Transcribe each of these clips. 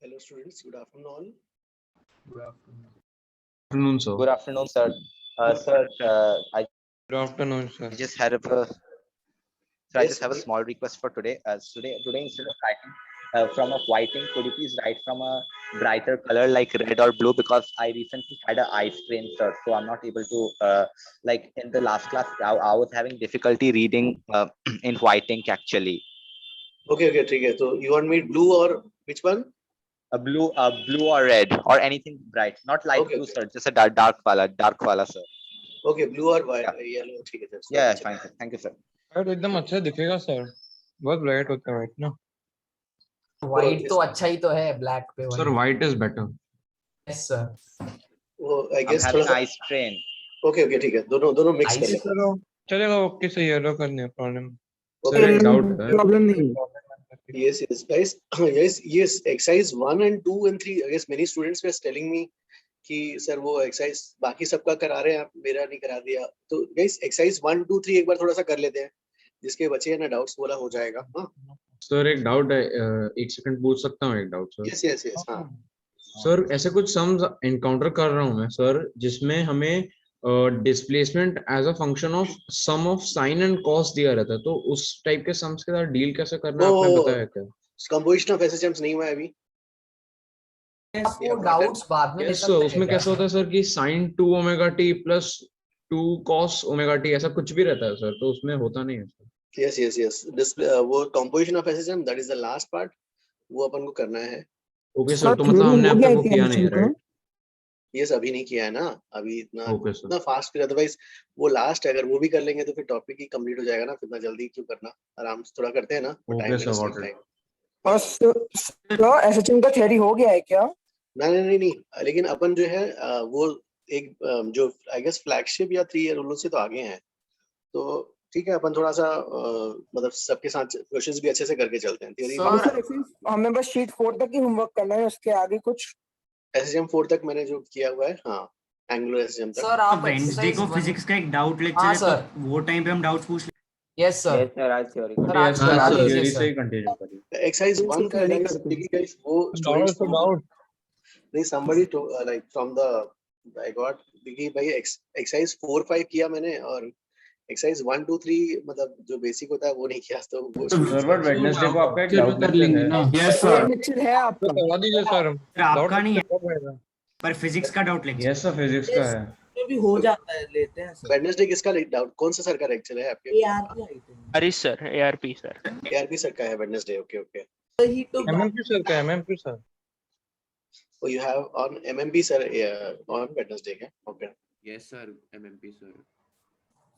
Hello students, good afternoon all. Afternoon, sir. Good afternoon, sir. Sir, I Good afternoon, sir. just had a I Yes, just have a sir. small request for today. Today instead of writing from a whiting, could you please write from a brighter color like red or blue? Because I recently had an eye strain, sir, so I'm not able to like in the last class. I was having difficulty reading in white ink actually. Okay, ठीक है. So you want me blue or which one? A blue or red or anything bright, not light Okay, blue, okay. sir. Just a dark wala, sir. Okay, blue or white, Yeah. yellow, ठीक है sir. So, Yeah, fine, sir. Thank you, sir. यार एकदम अच्छा दिखेगा sir. बहुत bright होता है white ना. व्हाइट तो अच्छा ही तो है, ब्लैक पे Sir, white is better. Yes sir. वो I I'm guess having थोड़ा सा. eye strain. Okay, ठीक है. दोनों mix कर Ice लेते हैं. चलो चलेगा, ओके से येलो करने प्रॉब्लम. Sir, एक doubt है. प्रॉब्लम नहीं. Yes, guys. yes. Exercise 1 and 2 and 3. I guess many students were telling me कि सर वो एक्सरसाइज बाकी सबका करा रहे हैं, आप मेरा नहीं करा दिया. तो गाइस एक्सरसाइज 1 2 3 एक बार थोड़ा सा कर लेते हैं, जिसके बचे हैं ना डाउट्स बोला हो जाएगा. हाँ. Sir, एक doubt है. एक सेकंड पूछ सकता हूँ एक doubt, sir. Yes. हाँ. Sir, ऐसे कुछ sums encounter कर रहा हूँ मैं, sir, जिसमें हमें displacement as a function of sum of sin and cos दिया रहता है. तो उस टाइप के sums के साथ डील कैसे करना है, आपने बताया क्या? कंपोजिशन ऑफ एसएचएम्स नहीं हुआ है अभी. आपको डाउट्स बाद में Yes, निकलते sir. हैं उसमें क्या? कैसे होता है sir कि sin 2 omega t plus 2 cos omega t ऐसा कुछ भी रहता है sir, तो उसमें होता नहीं है sir. yes. वो composition of SHM, that is the last part, वो अपन को करना है. Okay sir, तो मतलब हमने अब तक वो किया नहीं है, right? यस, अभी नहीं किया है ना, अभी इतना Okay sir. इतना फास्ट कर. अदरवाइज वो लास्ट है, अगर वो भी कर लेंगे तो फिर टॉपिक ही कंप्लीट हो जाएगा ना. फिर इतना जल्दी क्यों करना, आराम से थोड़ा करते हैं ना. Okay sir, got it. और सर एसएचएम का थ्योरी हो गया है क्या? नहीं, लेकिन अपन जो है वो एक जो आई गेस फ्लैगशिप या 3 ईयर उन लोग से तो आगे हैं. तो ठीक है, अपन थोड़ा सा मतलब सबके साथ क्वेश्चंस भी अच्छे से करके चलते हैं. थ्योरी Sir, हमें बस शीट 4 तक ही होमवर्क करना है, उसके आगे कुछ एसएचएम 4 तक मैंने जो किया हुआ है. हाँ, एंगुलर एसएचएम तक. सर आप वेडनेसडे को फिजिक्स का एक डाउट लेक्चर हाँ, है, सर. तो वो टाइम पे हम डाउट्स पूछ यस सर. Yes, sir. आज theory. सर Yes, आज sir, करा sir, दीजिए theory से सर. ही continue करिए. एक्सरसाइज 1 का study गाइस, करते हैं. देखिए गाइस, वो स्टूडेंट्स को डाउट नहीं, somebody to like from the I got देखिए भाई एक्सरसाइज 4 5 किया मैंने, और एक्सरसाइज 1 2 3 मतलब जो बेसिक होता है वो नहीं किया. तो वो Sir, but Wednesday को आपका एक doubt कर lecture लेंगे है. ना. यस सर लेक्चर है आपका. करवा दीजिए सर. सर आपका नहीं है, पर फिजिक्स का doubt lecture. Yes sir, physics का है. भी हो जाता है, लेते हैं सर. वेडनेसडे किसका डाउट, कौन सा सर का लेक्चर है आपके? ARP I think. Harish sir, ARP sir. ARP sir का है वेडनेसडे. ओके. ही तो एमएमपी सर का, MMP sir. So you have on MMP sir on Wednesday क्या? Okay. Yes sir, MMP sir.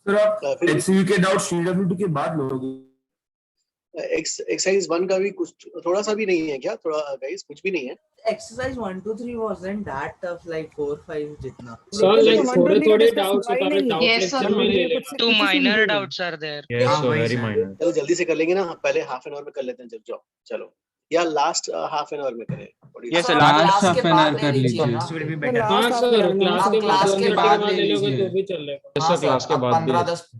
Sir आप फिर एचसीवी के डाउट सीडब्ल्यूटी के बाद लोगे? एक्सरसाइज 1 का भी कुछ थोड़ा सा भी नहीं है क्या? थोड़ा गाइस कुछ भी नहीं है. Exercise 1 2 3 wasn't that tough like 4 5 जितना. सर लाइक थोड़े doubts Yes, sir. Two minor doubts are there. Yes हाँ, sir, वही very sir. minor. चलो जल्दी से कर लेंगे ना, पहले हाफ एन आवर में कर लेते हैं. जब जाओ चलो, या लास्ट हाफ एन आवर में करें. Yes, sir sir. आप Last क्लास के बाद ले लीजिए ना. This will be better. आप क्लास के बाद ले लीजिए. Yes हाँ sir, class के बाद भी.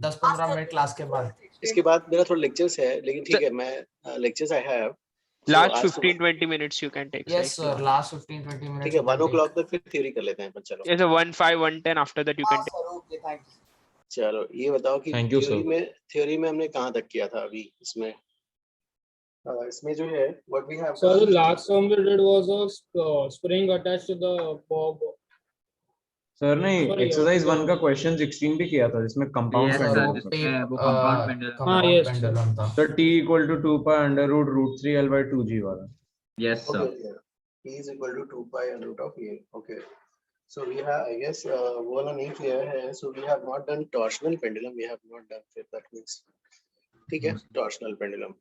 15 मिनट क्लास के बाद. इसके बाद मेरा थोड़ा लेक्चर्स है, लेकिन ठीक है, मैं lectures I have. Last 15-20 minutes you can take. Yes sir, last 15-20 minute. ठीक है, 1 o'clock तक फिर थ्योरी कर लेते हैं. पर चलो Yes, sir. 1-5-1-10 after that you can take. Okay, thanks. चलो ये बताओ कि Thank you, थ्योरी में हमने कहाँ तक किया था अभी इसमें? इसमें जो है what we have. So the last sum we did was a spring attached to the bob. Sir नहीं, Sorry, exercise 1 का question 16 भी किया था, जिसमें compound pendulum था. वो कंपाउंड पेंडुलम. हाँ, yes. पेंडुलम था. Sir, t equal to 2 pi under root 3 L by 2g वाला. Yes Okay, yeah. P is equal to 2 pi under root of A. Okay. So we have, I guess, वो वाला नहीं किया है. So we have not done torsional pendulum. We have not done. That means, ठीक है, torsional pendulum.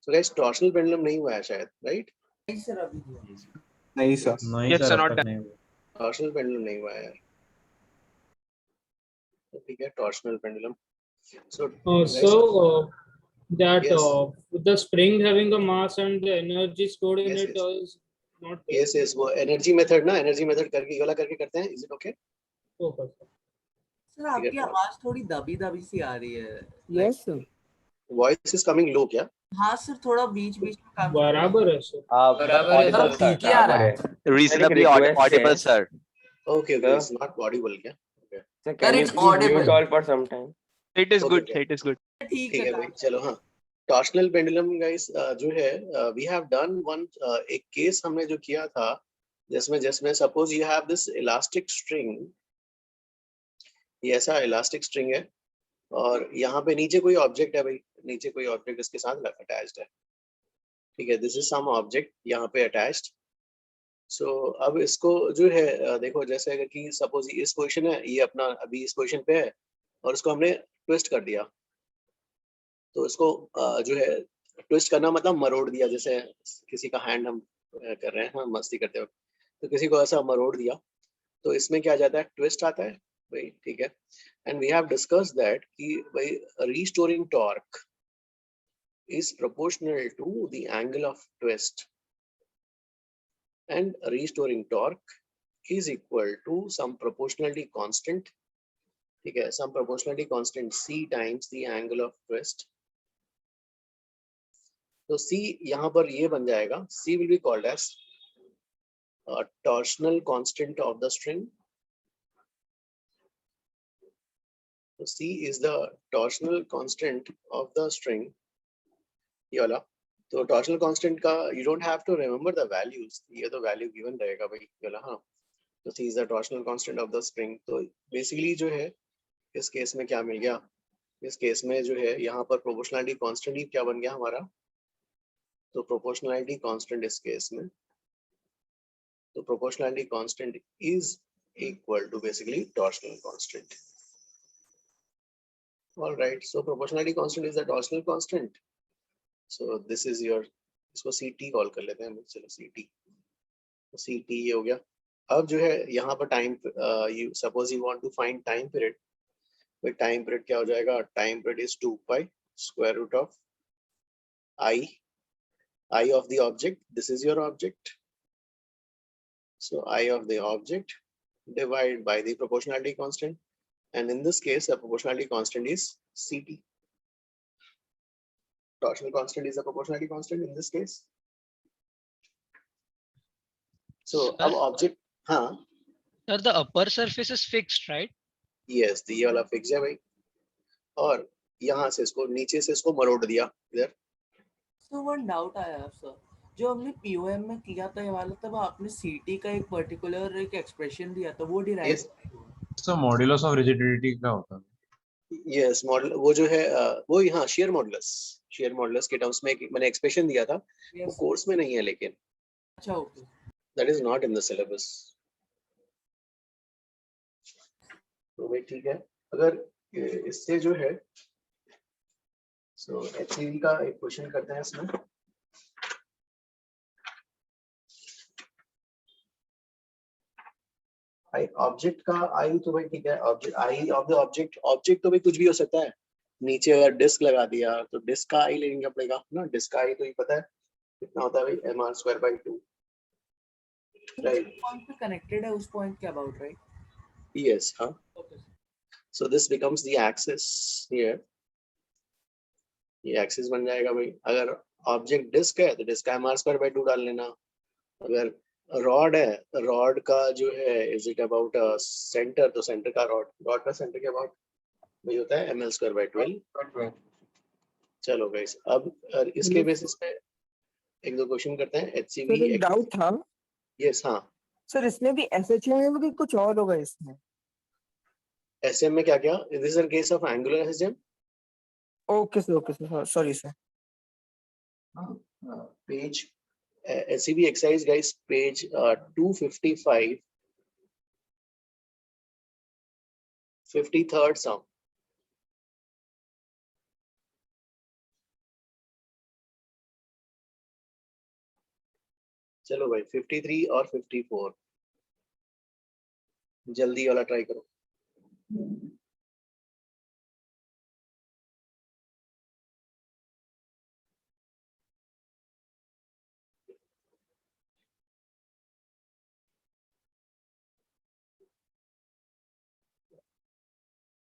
So guys, torsional pendulum नहीं हुआ है शायद, right? नहीं सर, अभी दिया. नहीं सर. नहीं Yes, sir, sir, अब not तक done. नहीं हुआ. Torsional pendulum नहीं हुआ है. तो ठीक है, torsional pendulum. So guys, That Yes. the spring having a mass and the energy stored in Yes, it is not yes, वो energy method ना, energy method करके ये वाला करके करते हैं. Is it okay? focused. Sir आपकी आवाज थोड़ी दबी दबी सी आ रही है. Yes sir. Voice is coming low क्या? हाँ सर, थोड़ा बीच बीच में काम बराबर है सर। बराबर है audible, सर, sir. ठीक ही आ रहा है। Reasonably audible, sir. Okay, okay, it's not audible क्या? Okay. Sir, it's audible. for some time? It is Okay, good. okay. It is good. ठीक ठीक है है भाई, चलो हाँ. टॉर्शनल पेंडुलम गाइस जो है we have done one एक केस हमने जो किया था जिसमें suppose you have this elastic string, ये ऐसा इलास्टिक स्ट्रिंग है और यहाँ पे नीचे कोई ऑब्जेक्ट है भाई, नीचे कोई ऑब्जेक्ट इसके साथ अटैच्ड है, ठीक है, दिस इज सम ऑब्जेक्ट यहाँ पे अटैच्ड. सो अब इसको जो है देखो, जैसे अगर कि सपोज इस पोजीशन है, ये अपना अभी इस पोजीशन पे है और इसको हमने ट्विस्ट कर दिया, तो इसको जो है ट्विस्ट करना मतलब मरोड़ दिया, जैसे किसी का हैंड हम कर रहे हैं, हम मस्ती करते वक्त, तो किसी को ऐसा मरोड़ दिया, तो इसमें क्या जाता है, ट्विस्ट आता है भाई, ठीक है. And we have discussed that कि भाई restoring torque is proportional to the angle of twist, and restoring torque is equal to some proportionality constant, ठीक है, some proportionality constant c times the angle of twist. तो c यहाँ पर ये बन जाएगा, c will be called as a torsional constant of the string. So c is the torsional constant of the string, ये वाला. तो टॉर्शनल कांस्टेंट का you don't have to remember the values, ये तो वैल्यू गिवन रहेगा भाई, ये वाला. हाँ, तो C is the torsional constant of the spring. तो बेसिकली जो है इस केस में क्या मिल गया, इस केस में जो है यहाँ पर प्रोपोर्शनलिटी कांस्टेंट ही क्या बन गया हमारा, तो प्रोपोर्शनलिटी कांस्टेंट इस केस में, तो proportionality constant is equal to basically torsional constant. Alright, so proportionality constant is the torsional constant. So this is your, इसको CT कॉल कर लेते हैं, चलो CT, तो CT ये हो गया. अब जो है यहाँ पर time, you suppose you want to find time period, तो टाइम पीरियड क्या हो जाएगा, time period is 2 pi square root of I of the object, this is your object, so I of the object divided by the proportionality constant, and in this case the proportionality constant is CT. Torsional constant is the proportionality constant in this case. So अब object, हाँ, Sir, the upper surface is fixed, right? yes, ये वाला fix है भाई, और यहाँ से इसको नीचे से इसको मरोड़ दिया इधर. So one doubt I have sir, जो हमने POM में किया था ये वाला, तब आपने CT का एक पर्टिकुलर एक एक्सप्रेशन दिया था, वो derive So modulus of rigidity क्या होता है? यस, मॉडल वो जो है वो यहाँ शेयर मॉडुलस के टर्म्स में मैंने एक्सप्रेशन दिया था, वो कोर्स में नहीं है, लेकिन अच्छा okay, that is not in the syllabus. तो भाई ठीक है, अगर इससे जो है, सो HCV का एक क्वेश्चन करते हैं इसमें. ऑब्जेक्ट का आई तो भाई ठीक है, object I of the object तो भाई कुछ भी हो सकता है. नीचे अगर डिस्क लगा दिया तो डिस्क का आई लेना पड़ेगा ना, डिस्क का आई तो ही पता है कितना होता है भाई, mr²/2, राइट. पॉइंट पे कनेक्टेड है, उस पॉइंट के अबाउट, राइट? यस, हाँ. Okay, so this becomes the axis here, ये एक्सिस बन जाएगा भाई. अगर ऑब्जेक्ट डिस्क है तो डिस्क का mr²/2 डाल लेना. अगर रॉड है, रॉड का जो है इज इट अबाउट सेंटर, तो सेंटर का रॉड का सेंटर के अबाउट वही होता है ml²/12. चलो गाइस, अब इसके बेसिस पे एक दो क्वेश्चन करते हैं. HCV एक डाउट था. यस, हाँ सर, इसमें भी SHM है कि कुछ और होगा इसमें? SM में क्या क्या, this is in case of angular SHM. Okay sir, sorry sir. Page HCV exercise guys, page 255, 53rd sum. चलो भाई 53 और 54 जल्दी वाला ट्राई करो.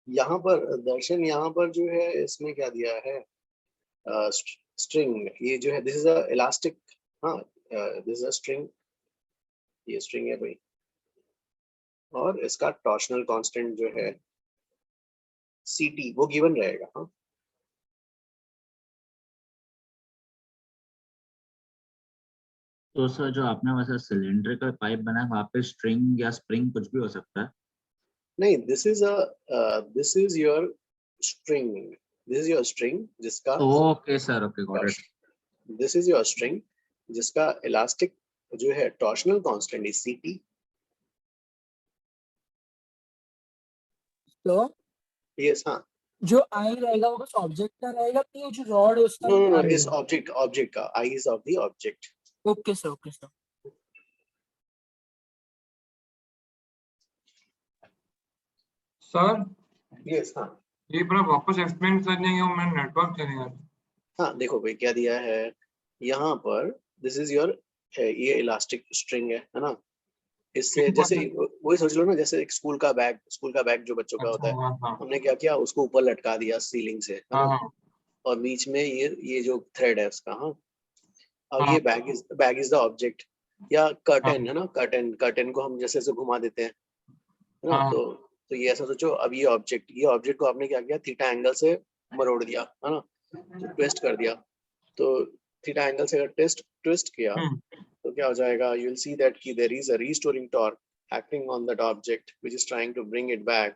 यहाँ पर दर्शन, यहाँ पर जो है इसमें क्या दिया है, स्ट्रिंग, ये जो है दिस इज अ इलास्टिक, हाँ दिस इज अ स्ट्रिंग, ये स्ट्रिंग है भाई, और इसका टॉर्शनल कांस्टेंट जो है CT वो गिवन रहेगा। हाँ तो सर जो आपने वैसे सिलेंड्रिकल पाइप बनाया वहाँ पे स्ट्रिंग या स्प्रिंग कुछ भी हो सकता है? नहीं, this is your string, this is your string जिसका, okay sir, okay got it. This is your string जिसका इलास्टिक जो है टॉर्शनल कांस्टेंट इज CT। तो यस, हाँ, जो आई रहेगा वो बस ऑब्जेक्ट का रहेगा कि ये जो रॉड है उसका नो भी नो नो, रहेगा? इस ऑब्जेक्ट का, I is of the object. Okay sir, okay sir. Sir yes, हाँ ये पूरा वापस एक्सप्लेन कर देंगे, वो मेरा नेटवर्क चलेगा। हाँ, देखो भाई क्या दिया है यहाँ पर, दिस इज योर, ये इलास्टिक स्ट्रिंग है ना, इससे जैसे वही सोच लो ना, जैसे एक स्कूल का बैग जो बच्चों का होता है, हमने क्या किया, उसको ऊपर लटका दिया सीलिंग से, है ना, और बीच में ये जो थ्रेड है उसका, हाँ, अब ये बैग इज द ऑब्जेक्ट, या कर्टेन है ना, कर्टेन को हम जैसे ऐसे घुमा देते हैं, है ना, तो ये ऐसा सोचो, अब ये ऑब्जेक्ट को आपने क्या किया, थीटा एंगल से मरोड़ दिया, है ना, तो ट्विस्ट कर दिया, तो थीटा एंगल से अगर ट्विस्ट किया तो क्या हो जाएगा, यू विल सी दैट कि there is a restoring torque acting on that object which is trying to bring it back.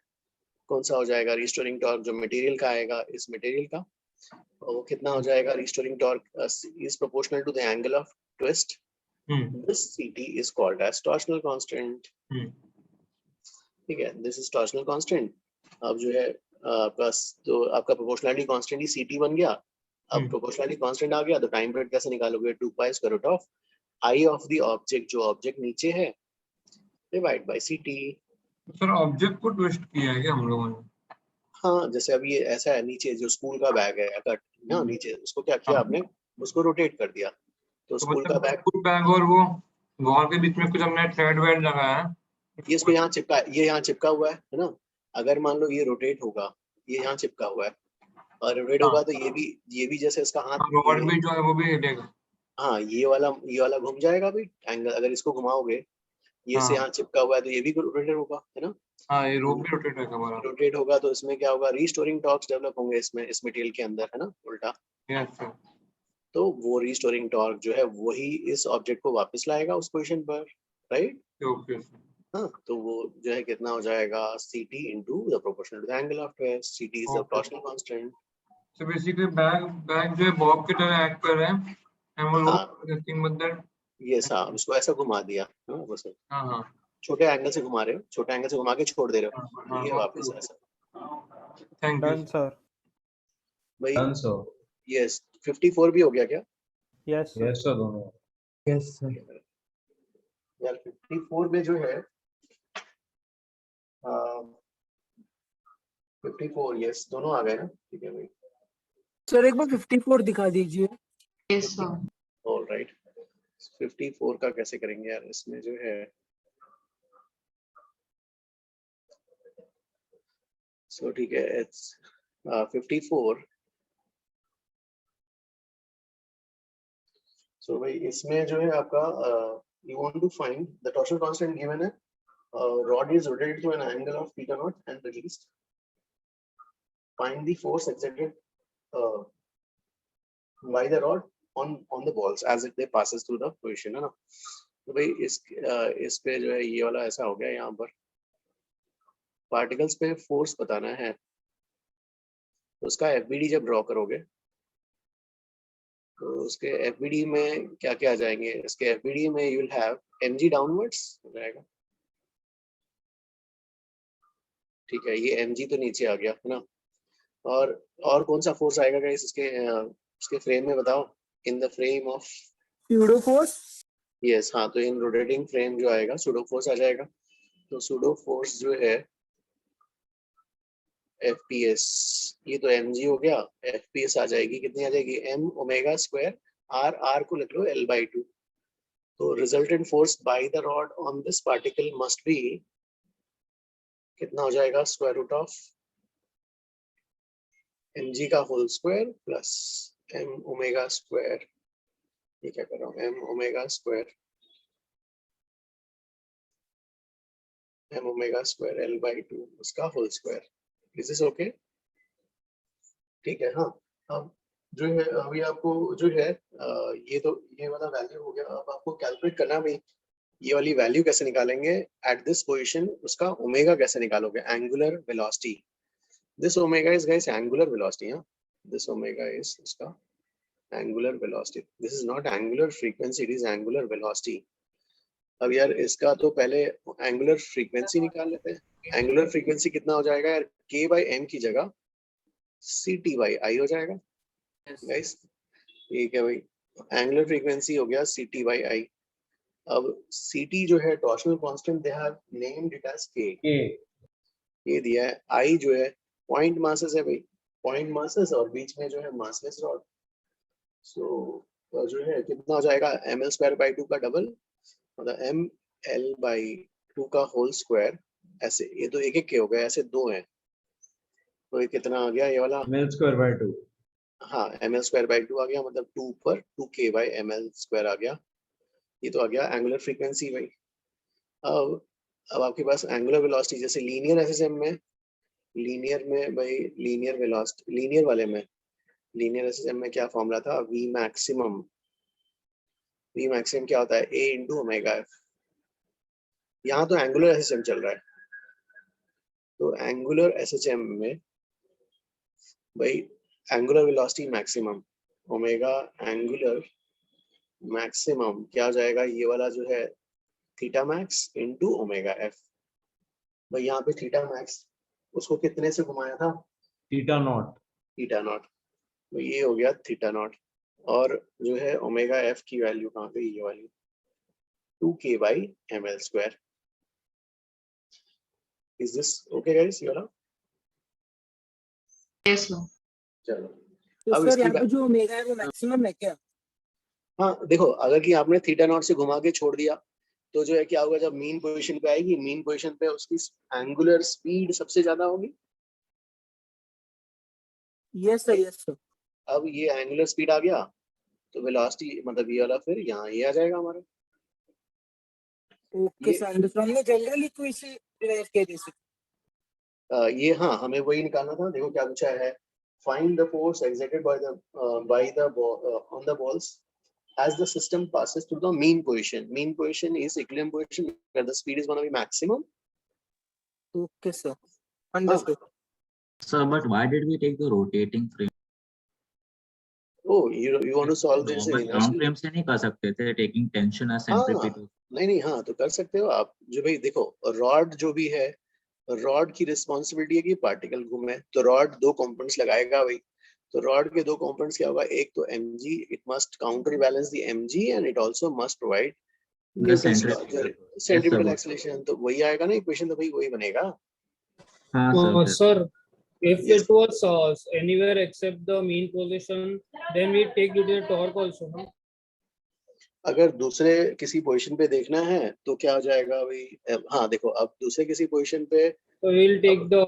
कौन सा हो जाएगा रीस्टोरिंग टॉर्क, जो मटेरियल का आएगा, इस मटेरियल का, और वो कितना हो जाएगा, restoring torque is proportional to the angle of twist, this CT is called as torsional constant. ठीक है, दिस इज टॉर्शनल कांस्टेंट। अब जो है आपका, तो आपका प्रोपोर्शनलिटी कांस्टेंट ही CT बन गया। अब प्रोपोर्शनलिटी कांस्टेंट आ गया तो टाइम पीरियड कैसे निकालोगे, 2 pi square root of I of the object, जो ऑब्जेक्ट नीचे है, divide by CT। Sir object को ट्विस्ट किया है क्या हम लोगों ने? हाँ, जैसे अब ये ऐसा है, नीचे जो स्कूल का बैग है कट ना, नीचे उसको क्या किया आपने, उसको रोटेट कर दिया, तो स्कूल का बैग और वो वॉल के बीच में कुछ हमने थ्रेड वेड लगाया है, ये इसको यहाँ चिपका, ये यहाँ चिपका हुआ है ना, अगर मान लो ये रोटेट होगा, ये यहाँ चिपका हुआ है, और रोटेट होगा तो ये भी जैसे इसका हाथ, रॉड भी जो है वो भी हिलेगा। हाँ, ये वाला घूम जाएगा भाई एंगल, अगर इसको घुमाओगे, ये से यहाँ चिपका हुआ है तो ये भी रोटेट होगा, है ना, हाँ ये रोप भी रोटेट होगा हमारा, रोटेट होगा, तो इसमें क्या होगा, रीस्टोरिंग टॉर्क्स डेवलप होंगे इसमें, इस मटेरियल के अंदर, है ना, उल्टा। Yes sir. तो वो रीस्टोरिंग टॉर्क जो है वही इस ऑब्जेक्ट को वापस लाएगा उस पोजीशन पर, राइट। Okay sir. हाँ, तो वो जो है कितना हो जाएगा, CT into the proportional to the angle of twist, CT is the torsional constant। So basically bag जो है बॉब की तरह एक्ट कर रहे हैं, and वो रोप मतलब, यस, हाँ, उसको ऐसा घुमा दिया, हाँ बस, हाँ छोटे एंगल से घुमा रहे हो, छोटे एंगल से घुमा के छोड़ दे रहे हो, ये वापस ऐसा। Thank you sir. भाई डन सर। यस, 54 भी हो गया क्या? यस सर, दोनों। Yes sir. यार 54 में जो है 54, यस, दोनों आ गए ना, ठीक है भाई। सर एक बार 54 दिखा दीजिए। Yes sir. ऑलराइट, 54 का कैसे करेंगे यार, इसमें जो है, सो ठीक है, इट्स 54। सो भाई इसमें जो है आपका, you want to find the torsional constant given है, rod is rotated to an angle of theta naught and released. Find the force exerted by the rod on the balls as it they passes through the position, है ना। तो भाई इस पे जो है ये वाला ऐसा हो गया, यहाँ पर पार्टिकल्स पे फोर्स बताना है, तो उसका FBD जब ड्रॉ करोगे तो उसके FBD में क्या क्या आ जाएंगे, इसके FBD में you will have mg downwards हो जाएगा, ठीक है, ये mg तो नीचे आ गया, है ना, और कौन सा फोर्स आएगा गाइस इसके फ्रेम में बताओ, in the frame of pseudo force. Yes, हाँ, तो इन रोटेटिंग फ्रेम जो आएगा सूडो फोर्स आ जाएगा, तो सूडो फोर्स जो है FPS, ये तो mg हो गया, FPS आ जाएगी, कितनी आ जाएगी, m ओमेगा स्क्वायर r को लिख लो L/2, तो resultant force by the rod on this particle must be, कितना हो जाएगा, स्क्वायर रूट ऑफ mg का whole square plus m omega square, ये क्या कर रहा हूँ, m omega square L by 2 उसका whole square. Is this okay? ठीक है। हाँ, अब जो है अभी आपको जो है ये वाला वैल्यू हो गया। अब आपको कैलकुलेट करना भी, ये वाली वैल्यू कैसे निकालेंगे एट दिस पोजीशन, उसका ओमेगा कैसे निकालोगे, angular velocity. This omega is guys angular velocity. हाँ, दिस ओमेगा इज उसका angular velocity. This is not angular frequency, it is angular velocity. अब यार इसका तो पहले एंगुलर फ्रीक्वेंसी निकाल लेते हैं। एंगुलर फ्रीक्वेंसी कितना हो जाएगा यार, k by m की जगह ct by i हो जाएगा गाइस। ठीक है भाई, एंगुलर फ्रीक्वेंसी हो गया ct by i। अब ct जो है torsional constant, they have named it as k। ये दिया है। i जो है पॉइंट मासेस है भाई, पॉइंट मासेस, और बीच में जो है मासलेस रॉड। सो जो है कितना हो जाएगा, ml² by 2 का डबल, मतलब ml/2 का होल स्क्वायर। ऐसे ये तो एक के हो गए, ऐसे दो हैं, तो ये कितना आ गया ये वाला, ml²/2। हाँ, ml²/2 आ गया, मतलब 2 पर 2k/ml² आ गया। ये तो आ गया एंगुलर फ्रीक्वेंसी भाई। अब आपके पास एंगुलर वेलोसिटी, जैसे लीनियर एसएसएम में, लीनियर में भाई, लीनियर वेलोसिटी, लीनियर वाले में, लीनियर एसएसएम में क्या फॉर्मूला था, v मैक्सिमम। v मैक्सिमम क्या होता है, a × ओमेगा f। यहाँ तो एंगुलर एसएचएम चल रहा है, तो एंगुलर एसएचएम में भाई angular velocity maximum, omega angular maximum क्या हो जाएगा, ये वाला जो है थीटा मैक्स × ओमेगा एफ। भाई यहाँ पे थीटा मैक्स उसको कितने से घुमाया था, थीटा नॉट। थीटा नॉट, तो ये हो गया थीटा नॉट। और जो है ओमेगा एफ की वैल्यू कहाँ गई, ये वाली 2k/ml²। Is this okay guys? ये वाला Yes, sir. चलो तो अब सर इसकी यहाँ पे जो ओमेगा है वो मैक्सिमम है क्या? हाँ देखो, अगर कि आपने थीटा नॉट से घुमा के छोड़ दिया तो जो है क्या होगा, जब मीन पोजीशन पे आएगी, मीन पोजीशन पे उसकी एंगुलर स्पीड सबसे ज्यादा होगी। Yes sir, yes sir. अब ये एंगुलर स्पीड आ गया तो वेलोसिटी, मतलब ये वाला फिर यहाँ ये आ जाएगा हमारा। Okay sir, understand. हमने जनरल इक्वेशन डिराइव किया जैसे ये, हाँ, हमें वही निकालना था। देखो क्या पूछा है, find the force exerted by the on the balls as the system passes through the mean position. Mean position is equilibrium position where the speed is going to be maximum. Okay sir, understood. Sir, but why did we take the rotating frame? Oh, you want to solve this in ground frame से नहीं कर सकते थे, taking tension as centripetal? नहीं, हाँ तो कर सकते हो आप। जो भाई देखो, रॉड जो भी है, रॉड की रिस्पॉन्सिबिलिटी है कि पार्टिकल घूमे, तो रॉड दो कंपोनेंट्स लगाएगा भाई। तो रॉड के दो कंपोनेंट्स क्या होगा, एक तो mg, it must counter balance the mg and it also must provide centripetal acceleration. तो वही आएगा ना इक्वेशन, तो भाई वही बनेगा। हाँ sir, if it was anywhere except the mean position, then we take it as torque also, no? अगर दूसरे किसी पोजीशन पे देखना है तो क्या हो जाएगा भाई, हाँ देखो, अब दूसरे किसी पोजीशन पे So we'll take the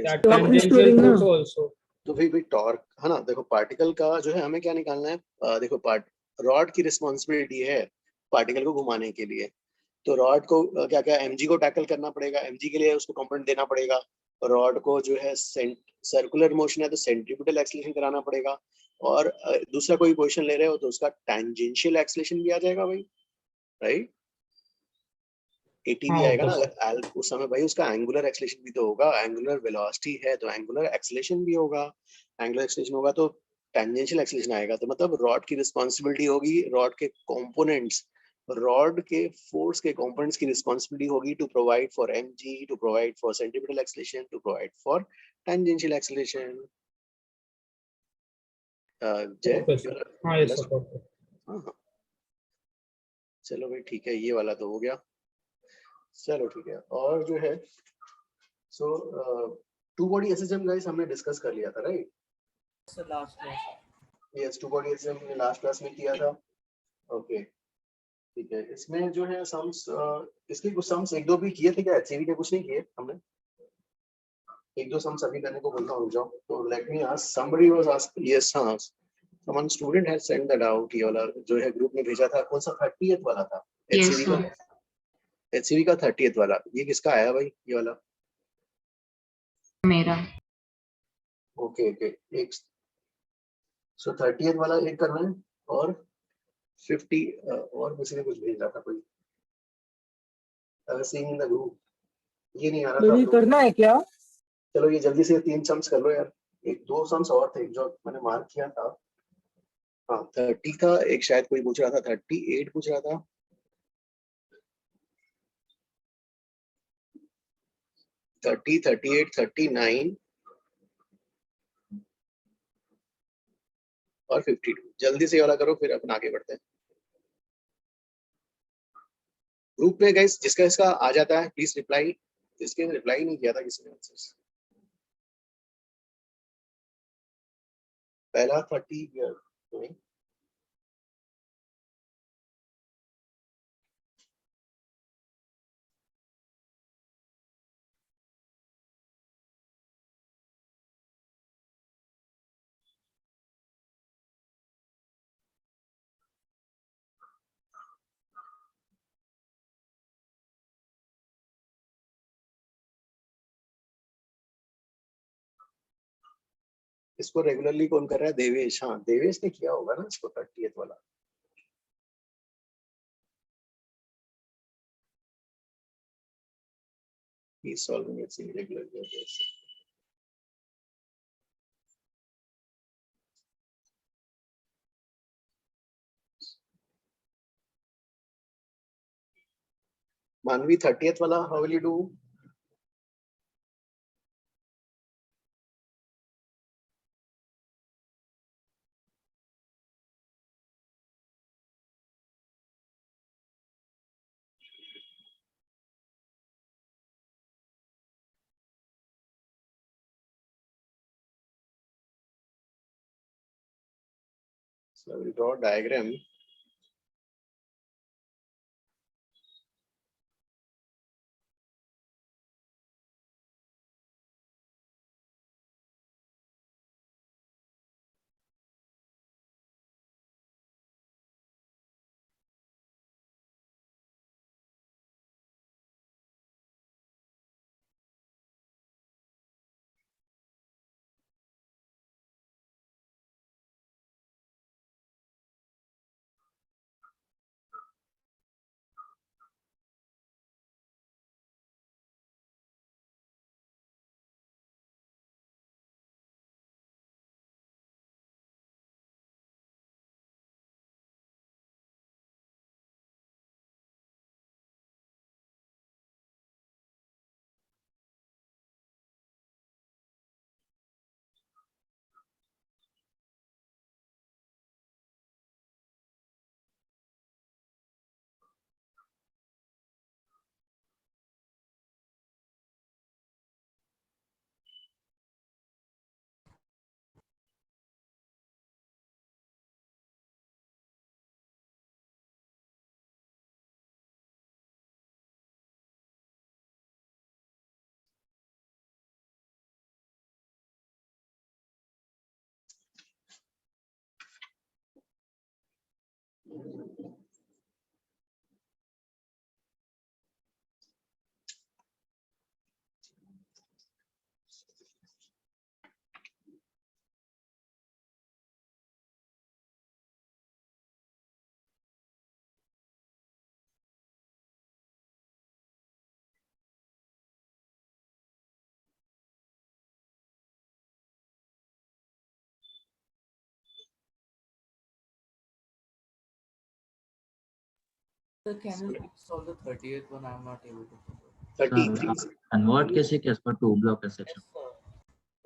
that Torque tangential restoring force ना। also. तो भाई टॉर्क है ना। देखो पार्टिकल का जो है हमें क्या निकालना है, देखो रॉड की रिस्पॉन्सिबिलिटी है पार्टिकल को घुमाने के लिए। तो रॉड को क्या क्या mg को टैकल करना पड़ेगा, mg के लिए उसको कंपोनेंट देना पड़ेगा। रॉड को जो है सर्कुलर मोशन है तो सेंट्रीपिटल एक्सेलरेशन कराना पड़ेगा, और दूसरा कोई पोजीशन ले रहे हो तो उसका टैंजेंशियल एक्सेलरेशन भी आ जाएगा भाई, राइट। AT भी आएगा ना, अगर उस समय भाई उसका एंगुलर एक्सेलरेशन भी तो होगा। एंगुलर वेलोसिटी है तो एंगुलर एक्सेलरेशन भी होगा, एंगुलर एक्सेलरेशन होगा तो टेंजेंशियल एक्सेलरेशन आएगा। तो मतलब रॉड की रिस्पॉन्सिबिलिटी होगी, रॉड के कंपोनेंट्स, रॉड के फोर्स के कंपोनेंट्स की रिस्पॉन्सिबिलिटी होगी to provide for mg, to provide for centripetal acceleration, to provide for tangential acceleration. हाँ, चलो भाई ठीक है, ये वाला तो हो गया। चलो ठीक है, और जो है so two body SHM guys हमने डिस्कस कर लिया था, right. Sir last class, yes, two body SHM हमने लास्ट क्लास में किया था। ओके ठीक है, इसमें जो है सम्स, इसके कुछ सम्स एक दो भी किए थे क्या, एचसीवी के कुछ नहीं किए हमने, एक दो सम्स अभी करने को बोलता हूँ जाओ। तो let me ask, somebody was ask, yes हाँ, someone student has sent that out, ये वाला जो है ग्रुप में भेजा था, कौन सा 30th वाला था? HCV का, HCV का 30th वाला, ये किसका आया भाई ये वाला? मेरा। ओके ओके, एक सो 30th वाला एक करना है, और 50 और किसी ने कुछ भेज रहा था कोई, सीइंग इन द ग्रुप, ये नहीं आ रहा था। ये करना है क्या? चलो ये जल्दी से 3 सम्स कर लो यार, एक 2 सम्स और थे जो मैंने मार्क किया था। हाँ 30 था, एक शायद कोई पूछ रहा था 38 पूछ रहा था, थर्टी 38 39 और 52। जल्दी से ये वाला करो, फिर अपन आगे बढ़ते हैं। ग्रुप में गाइस जिसका इसका आ जाता है प्लीज रिप्लाई, जिसके रिप्लाई नहीं किया था किसी ने आंसर्स। पहला 30 इसको रेगुलरली कौन कर रहा है? देवेश। हाँ देवेश ने किया होगा ना इसको 30th वाला। He's solving it regularly. Manvi 30th वाला, how will you do? So I will draw a diagram. Sir, can you please solve the 30th one? I'm not able to. 33 convert कैसे किया इसको to block section?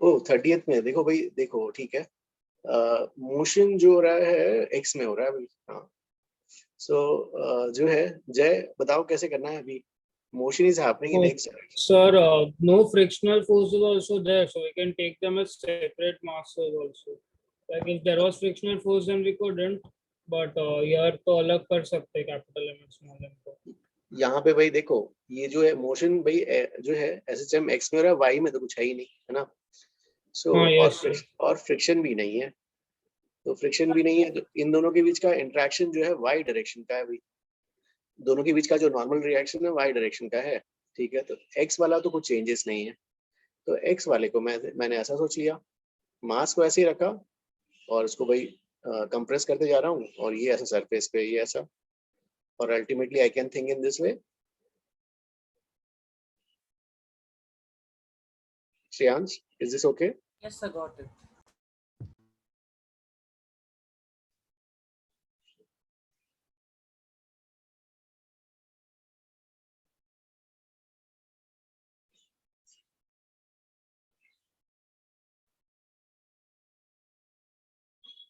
O 30th में देखो भाई, देखो ठीक है, मोशन जो हो रहा है x में हो रहा है भाई। हाँ सो जो है जय बताओ कैसे करना है अभी? Motion is happening in x direction. Sir, no frictional force is also there, so we can take them as separate masses also. Like if there was frictional force, then we couldn't. But here तो अलग कर सकते capital M and small m को। यहाँ पे भाई देखो ये जो है मोशन भाई जो है SHM x में हो रहा है, y में तो कुछ है ही नहीं, है ना? सो और फ्रिक्शन भी नहीं है, तो फ्रिक्शन भी नहीं है, तो इन दोनों के बीच का इंटरेक्शन जो है वाई डायरेक्शन का है भाई, दोनों के बीच का जो नॉर्मल रिएक्शन है वाई डायरेक्शन का है, ठीक है। तो एक्स वाला तो कुछ चेंजेस नहीं है, तो एक्स वाले को मैंने ऐसा सोच लिया, मास को ऐसे ही रखा और उसको भाई कंप्रेस करते जा रहा हूँ, और ये ऐसा सरफेस पे ये ऐसा, और ultimately I can think in this way. Shreyansh, is this okay? Yes, I got it.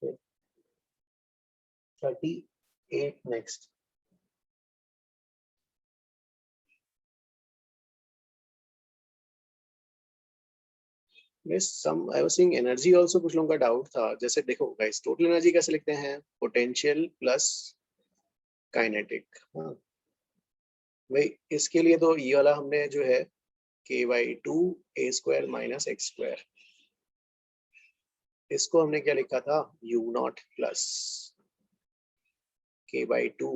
Okay. 38 next. Yes, I was seeing energy also, कुछ लोगों का डाउट था। जैसे देखो गाइस, टोटल एनर्जी कैसे लिखते हैं? Potential plus kinetic. हाँ भाई, इसके लिए तो ये वाला हमने जो है k/2 a square minus x square, इसको हमने क्या लिखा था? u0 plus k/2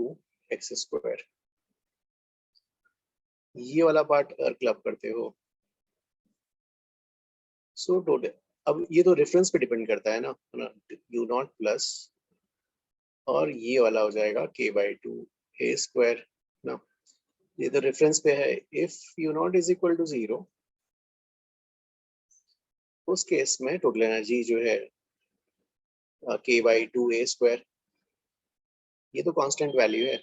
x square. ये वाला पार्ट अगर क्लब करते हो, सो टोटल, अब ये तो रेफरेंस पे डिपेंड करता है ना, u0 प्लस, और ये वाला हो जाएगा k/2 a स्क्वायर ना, ये तो रेफरेंस पे है। If u0 is equal to 0, उस केस में टोटल एनर्जी जो है k/2 a स्क्वायर, ये तो कांस्टेंट वैल्यू है,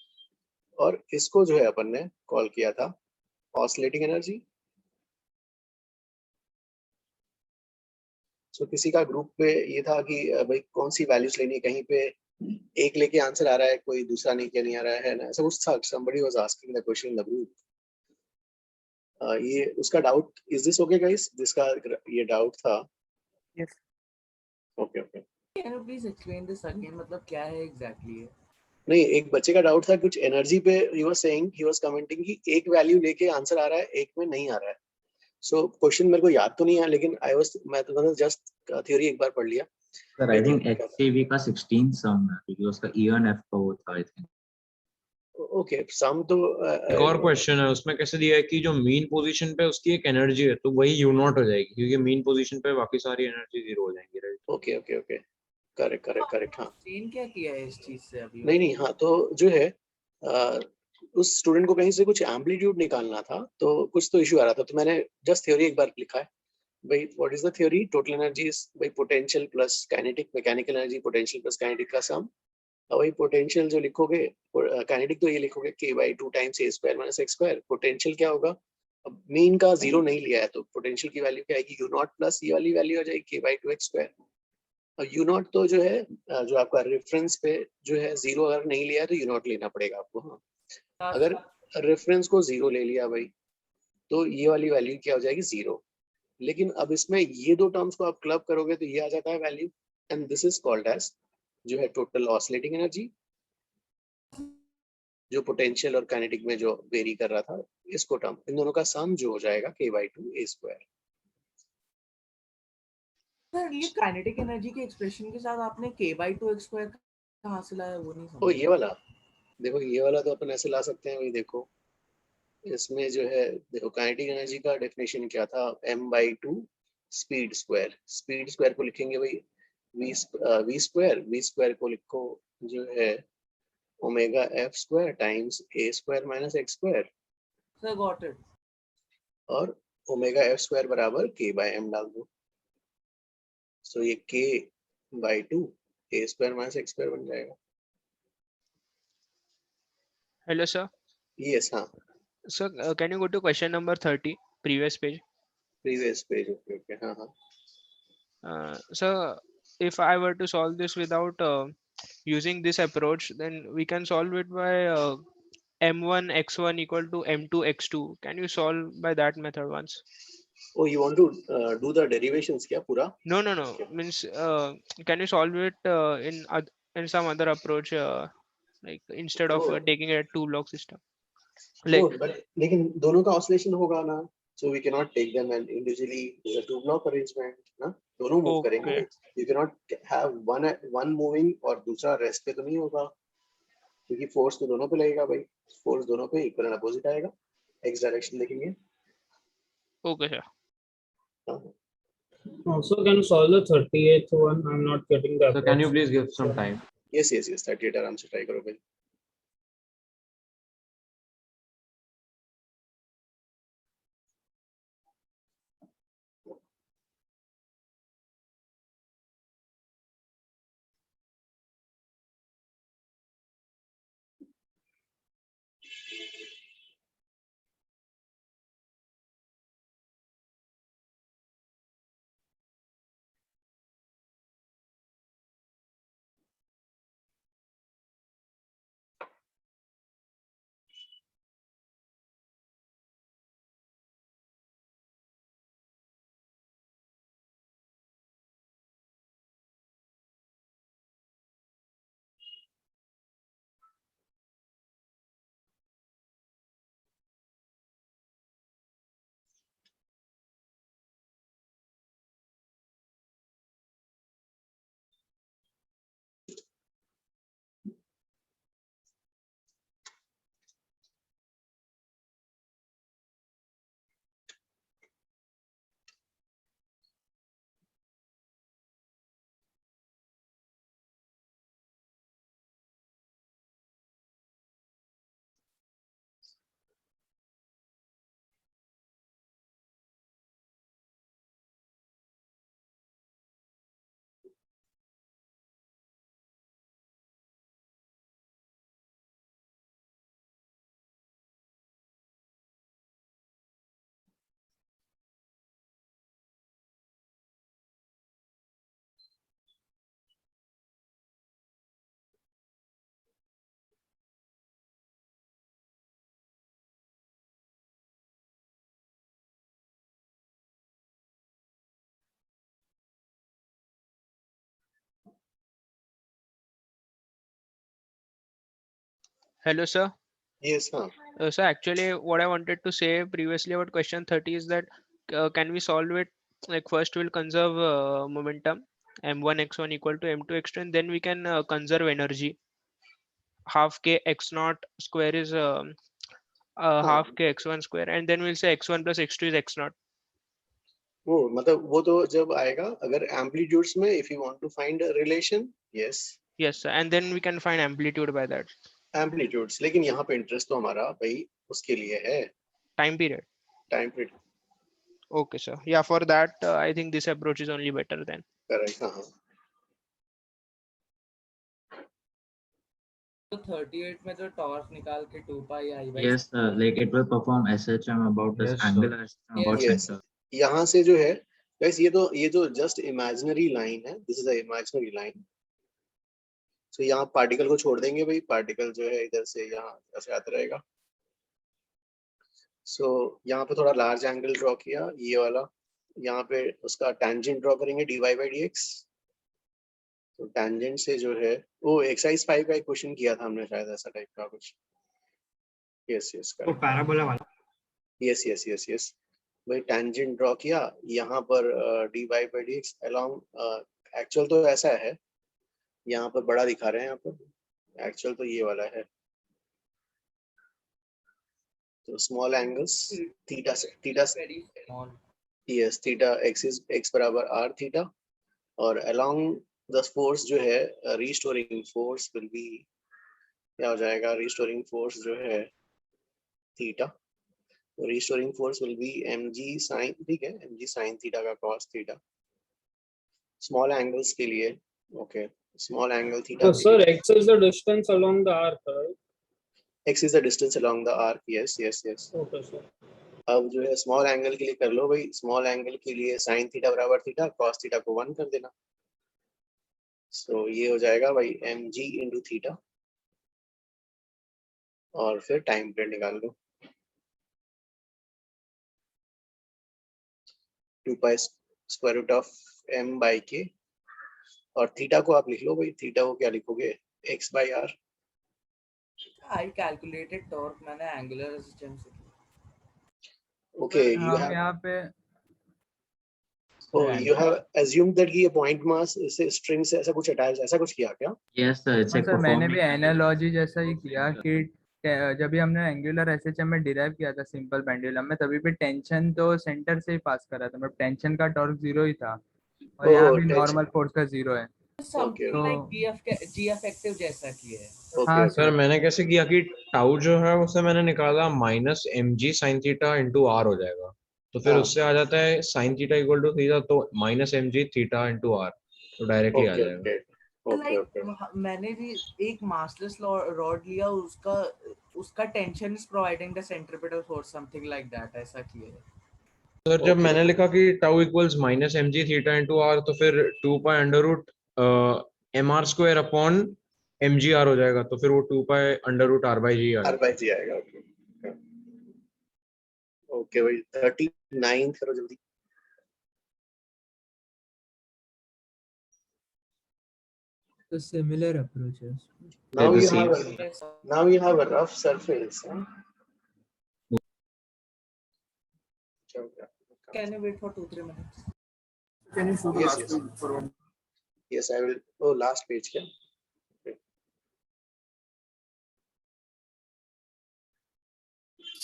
और इसको जो है अपन ने कॉल किया था ऑसिलेटिंग एनर्जी। सो किसी का ग्रुप पे ये था कि भाई कौन सी वैल्यूज लेनी है, कहीं पे एक लेके आंसर आ रहा है, कोई दूसरा नहीं आ रहा है ना, ऐसा कुछ था। somebody was asking the question in the group. ये उसका doubt, is this okay guys? जिसका ये डाउट था, Yes. Okay okay. Can you please explain this again? मतलब क्या है exactly ये? नहीं, एक बच्चे का डाउट था कुछ एनर्जी पे, he was saying, he was commenting कि एक वैल्यू लेके आंसर आ रहा है, एक में नहीं आ रहा है। सो क्वेश्चन मेरे को याद तो नहीं है, लेकिन मैं तो जस्ट थ्योरी एक बार पढ़ लिया। सर आई थिंक HCV का 16 सम है, क्योंकि उसका ENF का वो था आई थिंक। ओके, सम तो एक और क्वेश्चन है, उसमें कैसे दिया है कि जो मीन पोजीशन पे उसकी एक एनर्जी है, तो वही u0 हो जाएगी, क्योंकि मीन पोजीशन पे बाकी सारी एनर्जी 0 हो जाएंगी, right? Okay okay okay, correct. हाँ, एक्सप्लेन क्या किया है इस चीज से अभी? नहीं, हाँ, तो जो है उस स्टूडेंट को कहीं से कुछ एम्पलीट्यूड निकालना था, तो कुछ तो इशू आ रहा था, तो मैंने जस्ट थ्योरी एक बार लिखा है भाई। What is the theory? Total energy is भाई potential plus kinetic, mechanical energy potential plus kinetic का सम। अब भाई पोटेंशियल जो लिखोगे, काइनेटिक तो ये लिखोगे k/2 times a square minus x square. Potential क्या होगा? अब मीन का 0 नहीं लिया है, तो पोटेंशियल की वैल्यू क्या आएगी? u0 प्लस ये वाली वैल्यू आ जाएगी k/2 एक्स स्क्वायर। और u0 तो जो है जो आपका रेफरेंस पे जो है 0 अगर नहीं लिया है तो u0 लेना पड़ेगा आपको। हाँ, अगर रेफरेंस को 0 ले लिया भाई, तो ये वाली वैल्यू क्या हो जाएगी? 0। लेकिन अब इसमें ये दो टर्म्स को आप क्लब करोगे तो ये आ जाता है value, and this is called as जो है टोटल ऑसिलेटिंग एनर्जी, जो पोटेंशियल और काइनेटिक में जो वेरी कर रहा था, इसको टर्म, इन दोनों का सम जो हो जाएगा k/2 a स्क्वायर। सर ये काइनेटिक एनर्जी के एक्सप्रेशन के साथ आपने k/2 x स्क्वायर कहाँ से लाया, वो नहीं समझ। ओ, ये वाला देखो, ये वाला तो अपन ऐसे ला सकते हैं भाई। देखो इसमें जो है, देखो काइनेटिक एनर्जी का डेफिनेशन क्या था? m/2 speed square. Speed square को लिखेंगे भाई v स्क्वायर को लिखो जो है omega f square times a square minus x square. Sir got it. और ओमेगा f स्क्वायर बराबर k/m डाल दो, सो ये k/2 a square minus x square बन जाएगा। Hello, sir. Yes, हाँ। So, can you go to question number 30, previous page? Previous page, okay, हाँ। So, if I were to solve this without using this approach, then we can solve it by m1 x1 equal to m2 x2. Can you solve by that method once? Oh, you want to do the derivations क्या पूरा? No. Okay. Means can you solve it in some other approach, like instead of taking a 2 block system? Like, लेकिन दोनों का oscillation होगा ना, so we cannot take them and individually do a two block arrangement ना, दोनों move करेंगे. Okay. You cannot have one moving और दूसरा rest पे तो नहीं होगा, क्योंकि force तो दोनों पे लगेगा भाई. Force दोनों पे equal and opposite आएगा. X direction देखेंगे. Okay, sir. Also, can you solve the 38th one? I'm not getting that. So can you please give some time? Yes, 38 आराम से try करो भाई. Hello, sir. Yes, हाँ. So actually, what I wanted to say previously about question 30 is that can we solve it? Like first, we'll conserve momentum m1 x1 equal to m2 x2, and then we can conserve energy. Half k x naught square is half k x1 square, and then we'll say x1 plus x2 is x naught. वो मतलब वो तो जब आएगा अगर amplitudes में if you want to find a relation, yes. Yes, sir. And then we can find amplitude by that. Amplitudes, लेकिन यहाँ पे interest तो हमारा भाई उसके लिए है. Time period. Time period. Okay, sir. Yeah, for that, I think this approach is only better then. Correct. हाँ. तो 38 में जो टॉर्क निकाल के 2 pi I by Yes, like it will perform SHM about this Yes, angle sir. about Yes. center. यहाँ से जो है guys ये जो just imaginary line है. This is a imaginary line. So यहाँ पार्टिकल को छोड़ देंगे भाई. पार्टिकल जो है इधर से यहाँ ऐसे आता रहेगा. So यहाँ पे थोड़ा लार्ज एंगल ड्रॉ किया ये वाला. यहाँ पे उसका टेंजेंट ड्रॉ करेंगे dy by dx. तो टेंजेंट से जो है वो एक्सरसाइज 5 का एक क्वेश्चन किया था हमने शायद ऐसा टाइप का कुछ. यस वो पैराबोला वाला. यस भाई टेंजेंट ड्रॉ किया यहाँ पर dy by dx along actual तो ऐसा है. यहाँ पर बड़ा दिखा रहे हैं यहाँ पर. एक्चुअल तो ये वाला है. तो small angles theta yes theta x बराबर r थीटा और along द फोर्स जो है रिस्टोरिंग फोर्स विल बी क्या हो जाएगा. रिस्टोरिंग फोर्स जो है theta. Restoring force will be mg sin, ठीक है, mg sin थीटा का cos थीटा. स्मॉल एंगल्स के लिए okay. Small angle theta. So, sir, x is the distance along the arc, right? x is the distance along the arc. yes. Okay, sir. अब जो है small angle के लिए कर लो भाई. स्मॉल एंगल के लिए sin थीटा बराबर थीटा, cos थीटा को 1 कर देना. सो ये हो जाएगा भाई mg into थीटा और फिर टाइम पीरियड निकाल लो. 2 pi square root of m by k और थीटा को आप लिख लो भाई. थीटा को क्या लिखोगे x by r. I calculated torque मैंने angular resistance से. Okay, you हम have यहाँ पे oh you have assumed that ये point mass इसे string से ऐसा कुछ attach ऐसा कुछ किया क्या? Yes sir, it's हाँ like सर मैंने भी performing एनालॉजी जैसा ही किया कि जब भी हमने एंगुलर एसएचएम में डिराइव किया था सिंपल पेंडुलम में, तभी भी टेंशन तो सेंटर से ही पास कर रहा था, मतलब टेंशन का टॉर्क 0 ही था और यहाँ Oh, भी tension. नॉर्मल फोर्स का 0 है। समथिंग तो लाइक जी इफेक्टिव जैसा किया है। हाँ सर मैंने कैसे किया कि टाउ जो है उसे मैंने निकाला minus M G sine theta into R हो जाएगा, तो फिर हाँ. उससे आ जाता है sine theta equal to theta, तो minus M G theta into R, तो डायरेक्टली आ Okay, जाएगा। okay, okay. मैंने भी एक मासलेस रॉड लिया, उसका tension is providing the centripetal force something like that, ऐसा किया है। सर जब मैंने लिखा कि tau equals minus M G theta into R, तो फिर 2 pi under root M R square upon M G R हो जाएगा, तो फिर वो 2 pi under root R by G आ R जाएगा। by G आएगा. Okay. Okay भाई 39 करो जल्दी. तो similar approaches. Now the you same. have a rough surface. Huh? Can you wait for 2-3 minutes? Can you show the Yes, last yes. page for one? Yes, I will. Oh, last page क्या? Okay.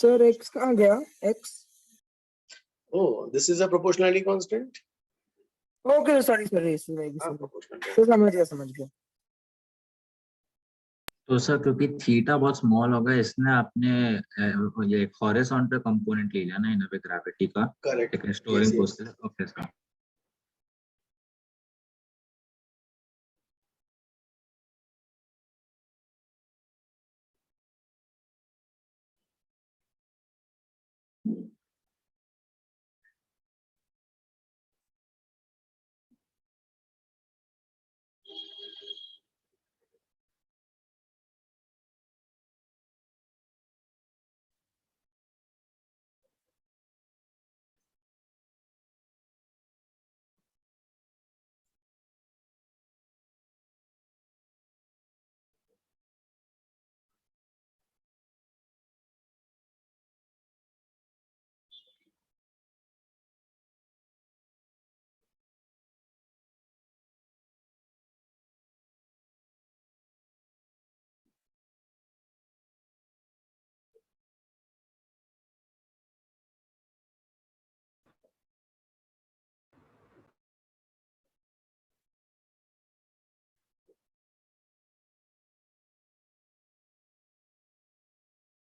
Sir x कहाँ गया? x? Oh, this is a proportionality constant. Okay sorry sorry Proportionality. तो समझ गया। तो sir क्योंकि theta बहुत small होगा, इसने आपने ये हॉरिजॉन्टल कंपोनेंट ले लिया ना इन पे ग्रेविटी का, Correct. एक स्टोरिंग Yes, फोर्स yes. के लिए। Okay sir.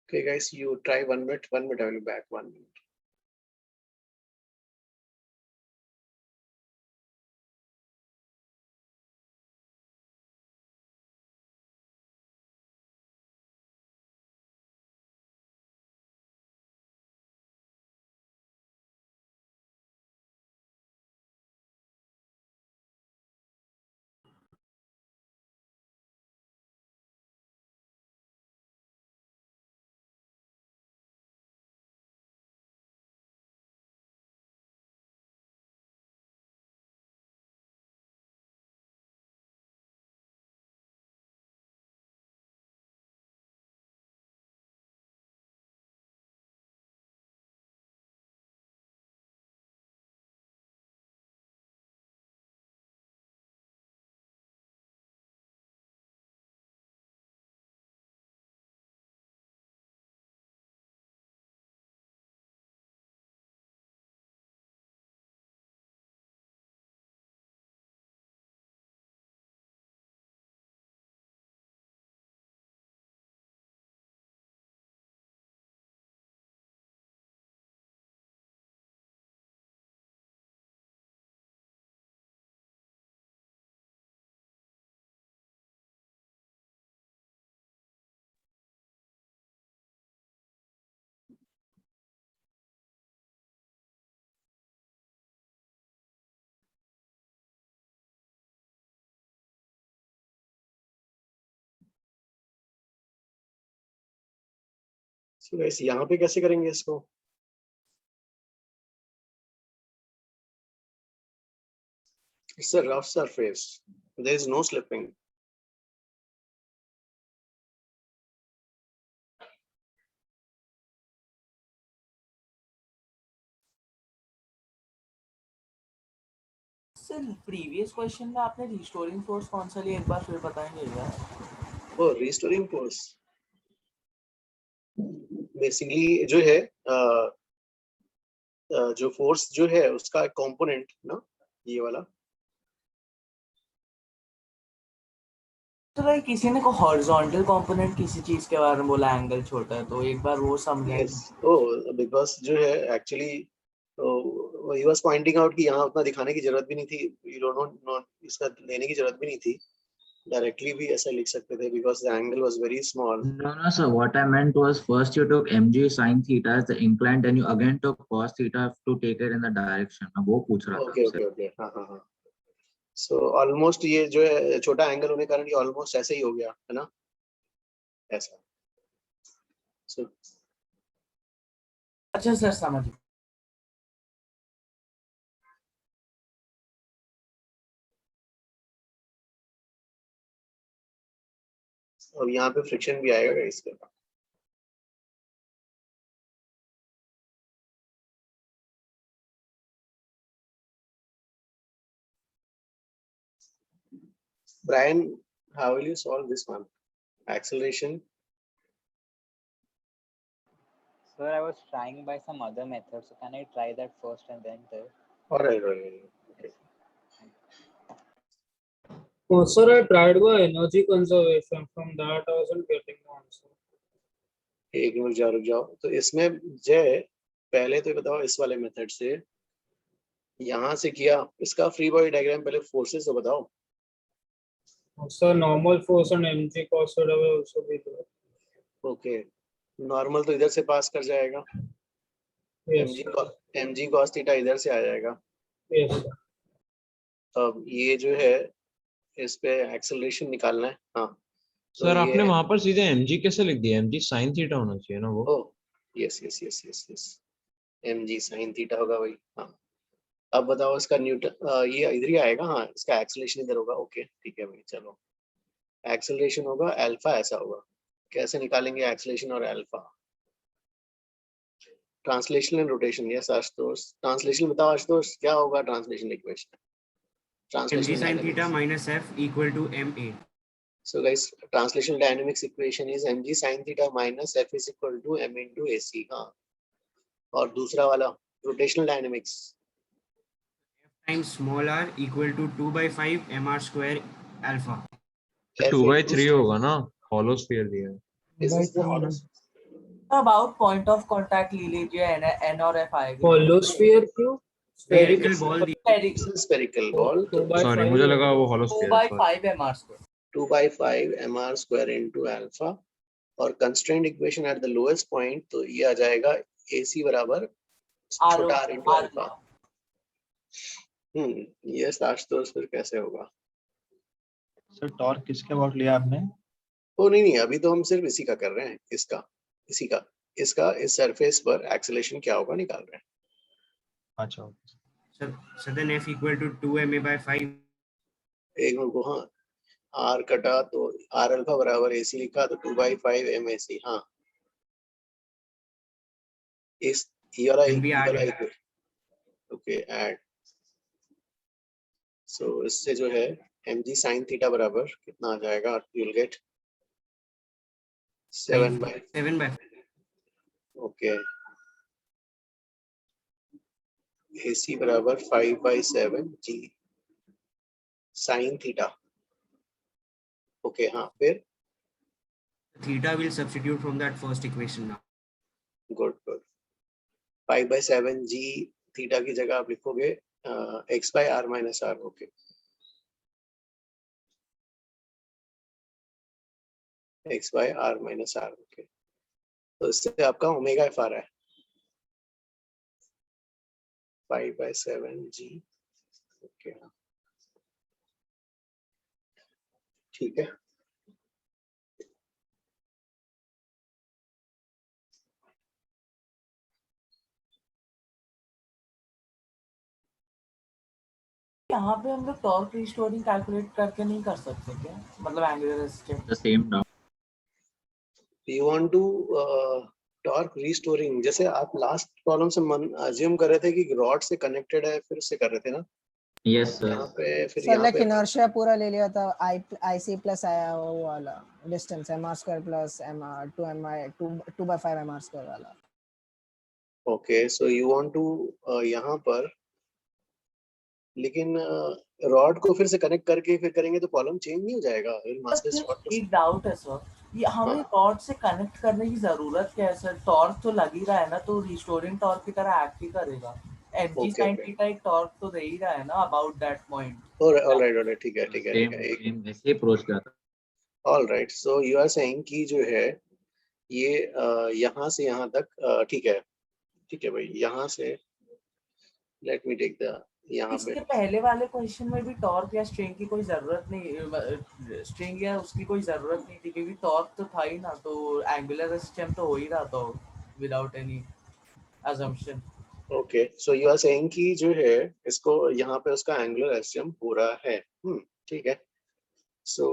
Okay, guys, you try 1 minute. 1 minute. I will be back. 1 minute. So guys, यहाँ पे कैसे करेंगे इसको? It's a rough surface. There is no slipping. Sir previous question में आपने रिस्टोरिंग फोर्स कौन सा लिया, एक बार फिर बताएंगे यार? वो रिस्टोरिंग फोर्स बेसिकली जो है जो फोर्स जो है उसका कंपोनेंट ना, ये वाला। तो भाई किसी ने को हॉरिजॉन्टल कंपोनेंट किसी चीज के बारे में बोला, एंगल छोटा है, तो एक बार वो समझाएं। यस, ओ बिकॉज जो है actually he was pointing out कि यहाँ उतना दिखाने की जरूरत भी नहीं थी, यू डोंट नो इसका लेने की जरूरत भी नहीं थी, डायरेक्टली भी ऐसा लिख सकते थे because the angle was very small. No, sir. What I meant was first you took mg sin theta as the inclined, and you again took cos theta to take it in the direction. मैं वो पूछ रहा था okay आपसे। Okay okay, हाँ हाँ हाँ। So almost ये जो है छोटा एंगल होने के कारण ये ऑलमोस्ट ऐसे ही हो गया है ना, ऐसा। सो अच्छा सर समझ। अब यहाँ पे फ्रिक्शन भी आएगा इसके बाद। Brian, how will you solve this one? Acceleration. Sir, I was trying by some other method, so can I try that first and then tell? All right, all right. Okay. Oh, sir, I tried by energy conservation. From that, I wasn't getting the answer. एक minute रुक जाओ। तो इसमें जय पहले तो बताओ इस वाले मेथड से यहाँ से किया, इसका फ्री बॉडी डायग्राम पहले फोर्सेस तो बताओ। Sir, normal force and mg cos theta will also be there. Okay, normal तो इधर से पास कर जाएगा, Yes, mg cos थीटा इधर से आ जाएगा। yes, sir. अब ये जो है इस पे एक्सेलरेशन निकालना है। हाँ सर आपने वहां पर सीधे mg कैसे लिख दिया? mg sin थीटा होना चाहिए ना वो। Oh yes yes yes yes yes, mg sin theta होगा वही। हाँ अब बताओ इसका न्यूटन, ये इधर ही आएगा। हाँ इसका एक्सेलरेशन इधर होगा। ओके ठीक है भाई, चलो एक्सेलरेशन होगा अल्फा, ऐसा होगा। कैसे निकालेंगे एक्सेलरेशन और alpha? Translation and rotation. Yes Ashutosh, translation बताओ आशुतोष, क्या होगा translation equation? mg sin theta minus f equal to ma. So guys, translational dynamics equation is mg sin theta minus f is equal to m into ac। हाँ, और दूसरा वाला rotational dynamics, f times small r equal to 2 by 5 mr square alpha. 2 by 3 होगा ना, hollow sphere दिया है। This is the hollow about point of contact ले लीजिए, n और f आएगा। Hollow sphere क्यों? Spherical ball. spherical ball। Sorry मुझे लगा वो hollow 2 sphere by है। 5 mr square। 2 by 5 mr square into alpha, और constraint equation at the lowest point, तो ये आ जाएगा ac बराबर छोटा r into alpha। ये आशुतोष फिर कैसे होगा? सर टॉर्क किसके अबाउट लिया आपने? ओ नहीं, अभी तो हम सिर्फ इसी का कर रहे हैं, इसका इस सरफेस पर एक्सेलरेशन क्या होगा निकाल रहे हैं। अच्छा So then f equal to 2 ma by 5. एक मिनट को, हाँ r कटा तो r अल्फा बराबर ac लिखा तो 2 by 5 mac। हाँ इस ये वाला ओके ऐड। सो इससे जो है mg sin थीटा बराबर कितना आ जाएगा? You will get 7 by okay, AC बराबर 5 by 7 g sin theta. Okay हाँ फिर Theta will substitute from that first equation now. Good 5 by 7 g theta की जगह आप लिखोगे x by r minus r। Okay x by r minus r। Okay तो इससे आपका ओमेगा एफ आ रहा है 5 by 7 g। ओके ठीक है। यहाँ पे हम लोग टॉर्क रिस्टोरिंग कैलकुलेट करके नहीं कर सकते क्या? मतलब angular resistance The same now. You want to torque restoring, जैसे आप लास्ट प्रॉब्लम से अज्यूम कर रहे थे कि रॉड से कनेक्टेड है, फिर उससे कर रहे थे ना, Yes, sir. यहाँ पे फिर सर यहाँ लाइक पे इनर्शिया पूरा ले लिया था, IC प्लस आया वो वाला distance mr² plus mr 2/5 mr² वाला। Okay, so you want to यहाँ पर, लेकिन रॉड को फिर से कनेक्ट करके फिर करेंगे तो कॉलम चेंज नहीं हो जाएगा? मास्टर रॉड एक डाउट है सर, ये हमें रॉड से कनेक्ट करने की जरूरत क्या है सर? टॉर्क तो लग ही रहा है ना, तो रिस्टोरिंग टॉर्क की तरह एक्ट ही करेगा। mg Okay, sin okay. Theta एक टॉर्क तो दे ही रहा है ना अबाउट दैट पॉइंट। ऑलराइट, ठीक है ठीक है ठीक है। सेम ऐसे अप्रोच किया था। Alright, so you are saying कि जो है ये यहाँ से यहाँ तक ठीक है भाई, यहाँ से लेट मी टेक द यहाँ पे। इसके पहले वाले क्वेश्चन में भी टॉर्क या स्ट्रिंग की कोई जरूरत नहीं, स्ट्रिंग या उसकी कोई जरूरत नहीं थी क्योंकि टॉर्क तो था ही ना, तो एंगुलर सिस्टम तो हो ही रहा था without any assumption। Okay, so you are saying कि जो है इसको यहाँ पे उसका एंगुलर एस्टिम पूरा है। ठीक है, सो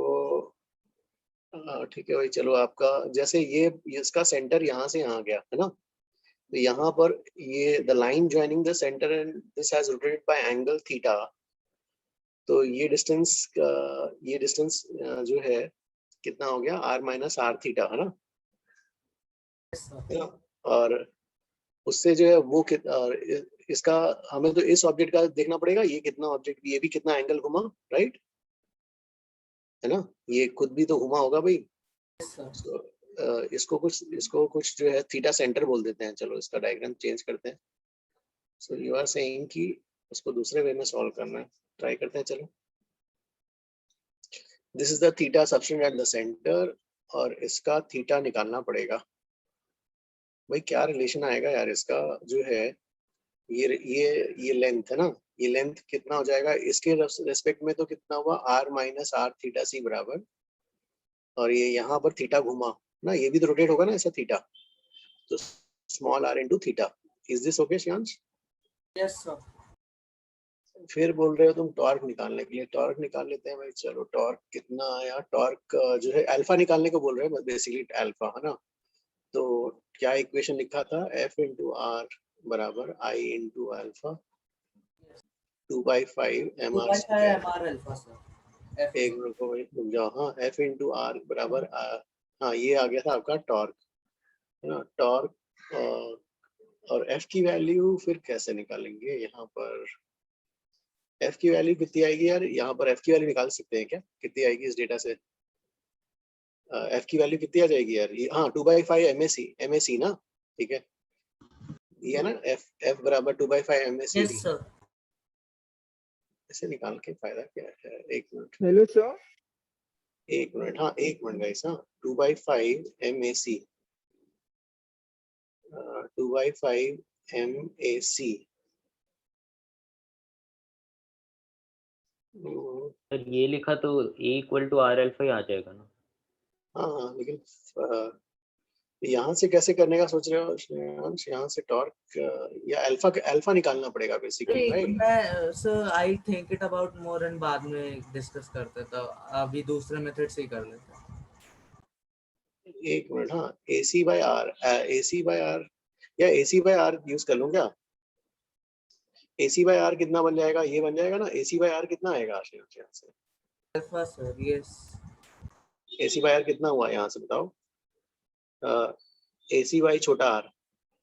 ठीक है भाई, चलो आपका जैसे ये इसका सेंटर यहाँ से यहाँ गया है ना, तो यहाँ पर ये the line joining the centre and this has rotated bye angle theta, तो ये डिस्टेंस जो है कितना हो गया? r माइनस आर थीटा, है ना? और उससे जो है वो इसका हमें तो इस ऑब्जेक्ट का देखना पड़ेगा, ये कितना ऑब्जेक्ट, ये भी कितना एंगल घुमा, राइट है ना? ये खुद भी तो घुमा होगा भाई। so, इसको कुछ जो है थीटा सेंटर बोल देते हैं। चलो इसका डायग्राम चेंज करते हैं। सो यू आर सेइंग कि उसको दूसरे वे में सॉल्व करना है, ट्राई करते हैं। चलो, this is the theta subtend at the centre, और इसका थीटा निकालना पड़ेगा। भाई क्या रिलेशन आएगा यार इसका, जो है ये लेंथ है ना, ये लेंथ कितना हो जाएगा इसके रेस्पेक्ट में, तो कितना हुआ r माइनस आर थीटा सी बराबर, और ये यहाँ पर थीटा घुमा ना, ये भी तो रोटेट होगा ना ऐसा थीटा, तो small r into theta. Is this okay Shreyansh? Yes sir. फिर बोल रहे हो तुम टॉर्क निकालने के लिए, टॉर्क निकाल लेते हैं भाई। चलो, टॉर्क कितना आया? टॉर्क जो है अल्फा निकालने को बोल रहे हैं बेसिकली, अल्फा है ना। तो क्या इक्वेशन लिखा था? F इंटू आर बराबर I into alpha 2/5 mr square. एक मिनट को भाई रुक जाओ। हाँ, F इंटू आर बराबर हाँ ये आ गया था आपका टॉर्क, है ना? टॉर्क और F की वैल्यू फिर कैसे निकालेंगे? यहाँ पर F की वैल्यू कितनी आएगी यार? यहाँ पर F की वैल्यू निकाल सकते हैं क्या? कितनी आएगी इस डेटा से? F की वैल्यू कितनी आ जाएगी यार? हाँ 2/5 MAC ना, ठीक है, ये है ना F बराबर 2/5 MAC। Yes sir. इसे निकाल के फायदा क्या है? एक मिनट, हेलो सर। एक मिनट, हाँ एक मिनट गाइस। हाँ 2/5 MAC 2/5 MAC। सर ये लिखा तो A equal to R alpha ही आ जाएगा ना? हाँ लेकिन यहाँ से कैसे करने का सोच रहे हो श्रेयांश? यहाँ से टॉर्क या अल्फा निकालना पड़ेगा बेसिकली, राइट? मैं sir I think it about more and बाद में डिस्कस करते, तो अभी दूसरे मेथड से ही कर लेते हैं। एक मिनट, हाँ AC बाय आर या AC बाय आर यूज कर लूँ क्या? AC बाय आर कितना बन जाएगा? ये बन जाएगा ना, AC बाय आर कितना आएगा यहाँ से? Alpha sir, yes. AC by R कितना हुआ यहाँ से बताओ? AC बाई छोटा r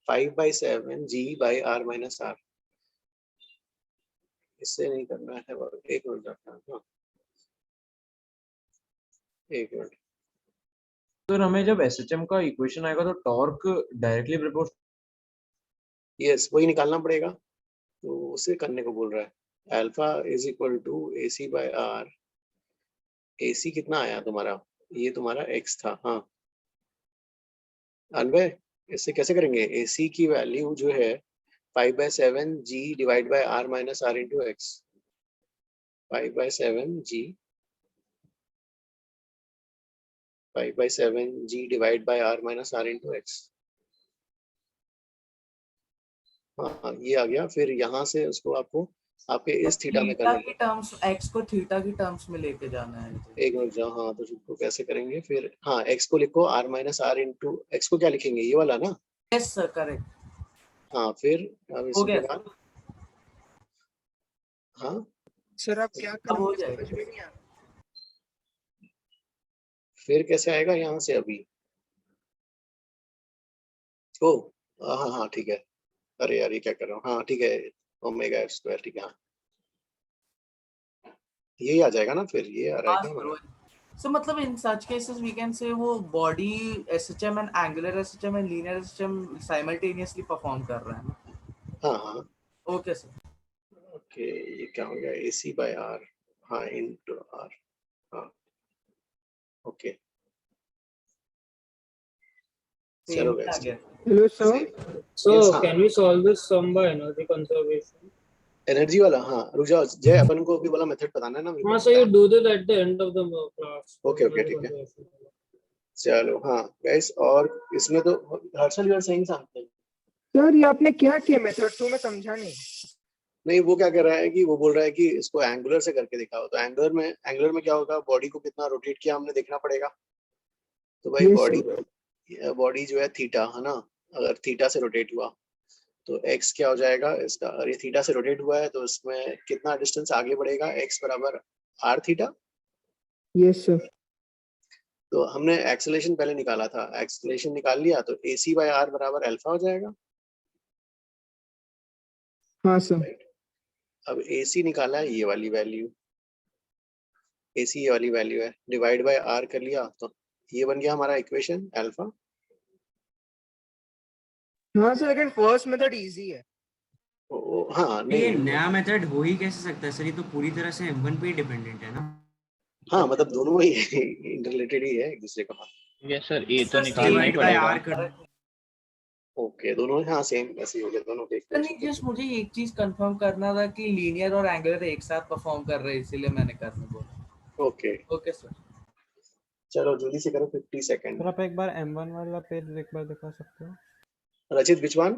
5/7 G बाई r माइनस r। इससे नहीं करना है, एक मिनट रखना, एक मिनट। सर हमें जब SHM का इक्वेशन आएगा तो टॉर्क डायरेक्टली प्रोपोर्शनल, यस वही निकालना पड़ेगा, तो उसे करने को बोल रहा है। Alpha is equal to AC by r। AC कितना आया तुम्हारा? ये तुम्हारा x था। हाँ अनवय, इससे कैसे करेंगे? AC की वैल्यू जो है 5/7 G divide by r minus r into x. 5/7 G divide by r minus r into x. हाँ ये आ गया। फिर यहाँ से उसको आपको आपके इस थीटा में करना है, टर्म्स x को थीटा की टर्म्स में लेके जाना है। एक मिनट जाओ। हाँ तो इसको कैसे करेंगे फिर? हाँ x को लिखो r minus r into x को क्या लिखेंगे? ये वाला ना? Yes sir, correct. हाँ फिर अब इसके बाद हाँ सर आप क्या अब हो करेंगे जाएगा। समझ में नहीं आ रहा। फिर कैसे आएगा यहाँ से अभी? ओ हाँ हाँ ठीक है। अरे यार ये क्या कर रहा हूँ? हाँ ठीक है, ओमेगा एफ स्क्वायर, ठीक है हाँ, यही आ जाएगा ना, फिर ये आ रहा है क्या हमारा? So मतलब in such cases we can say वो body SHM and angular SHM and linear SHM simultaneously perform कर रहा है ना? हाँ हाँ Okay sir. ओके, ये क्या हो गया? AC by R, हाँ into R, हाँ ओके चलो Same guys, आ गया। Hello sir. So Yes, हाँ। can we solve this sum by energy conservation? Energy वाला, हाँ रुक जाओ जय, अपन को भी वाला मेथड बताना है ना मेरे हाँ, को। so you do this at the end of the class. Okay okay ठीक है, चलो हाँ गाइस। और इसमें तो Harshal you are saying something. Sir ये आपने क्या किया मेथड तो मैं समझा नहीं। नहीं वो क्या कर रहा है कि वो बोल रहा है कि इसको एंगुलर से करके दिखाओ, तो एंगुलर में क्या होगा, बॉडी को कितना रोटेट किया हमने देखना पड़ेगा। तो भाई बॉडी जो है थीटा है ना, अगर थीटा से रोटेट हुआ तो x क्या हो जाएगा इसका, अगर ये थीटा से रोटेट हुआ है तो इसमें कितना डिस्टेंस आगे बढ़ेगा, x बराबर r थीटा। Yes sir. तो हमने एक्सेलरेशन पहले निकाला था, एक्सेलरेशन निकाल लिया तो ac बाय r बराबर अल्फा हो जाएगा। हाँ सर। अब ac निकाला है, ये वाली वैल्यू, ac ये वाली वैल्यू है, डिवाइड बाय r कर लिया तो ये बन गया हमारा इक्वेशन अल्फा। हाँ सर लेकिन फर्स्ट मेथड इजी है। हाँ ये नहीं नया मेथड हो ही कैसे सकता है सर, ये तो पूरी तरह से M1 पे ही डिपेंडेंट है ना। हाँ मतलब दोनों ही इंटररिलेटेड ही है एक दूसरे का। यस सर, ए तो निकालना ही डिवाइड बाय पड़ेगा। R कर ओके दोनों हाँ सेम ऐसे ही हो गए दोनों के। नहीं जस्ट मुझे एक चीज कंफर्म करना था कि लीनियर और एंगुलर एक साथ परफॉर्म कर रहे हैं, इसीलिए मैंने करने बोला। Okay okay sir. चलो जल्दी से करो 50 सेकंड। सर आप एक बार M1 वाला पेज एक बार दिखा सकते हो? रचित विचवान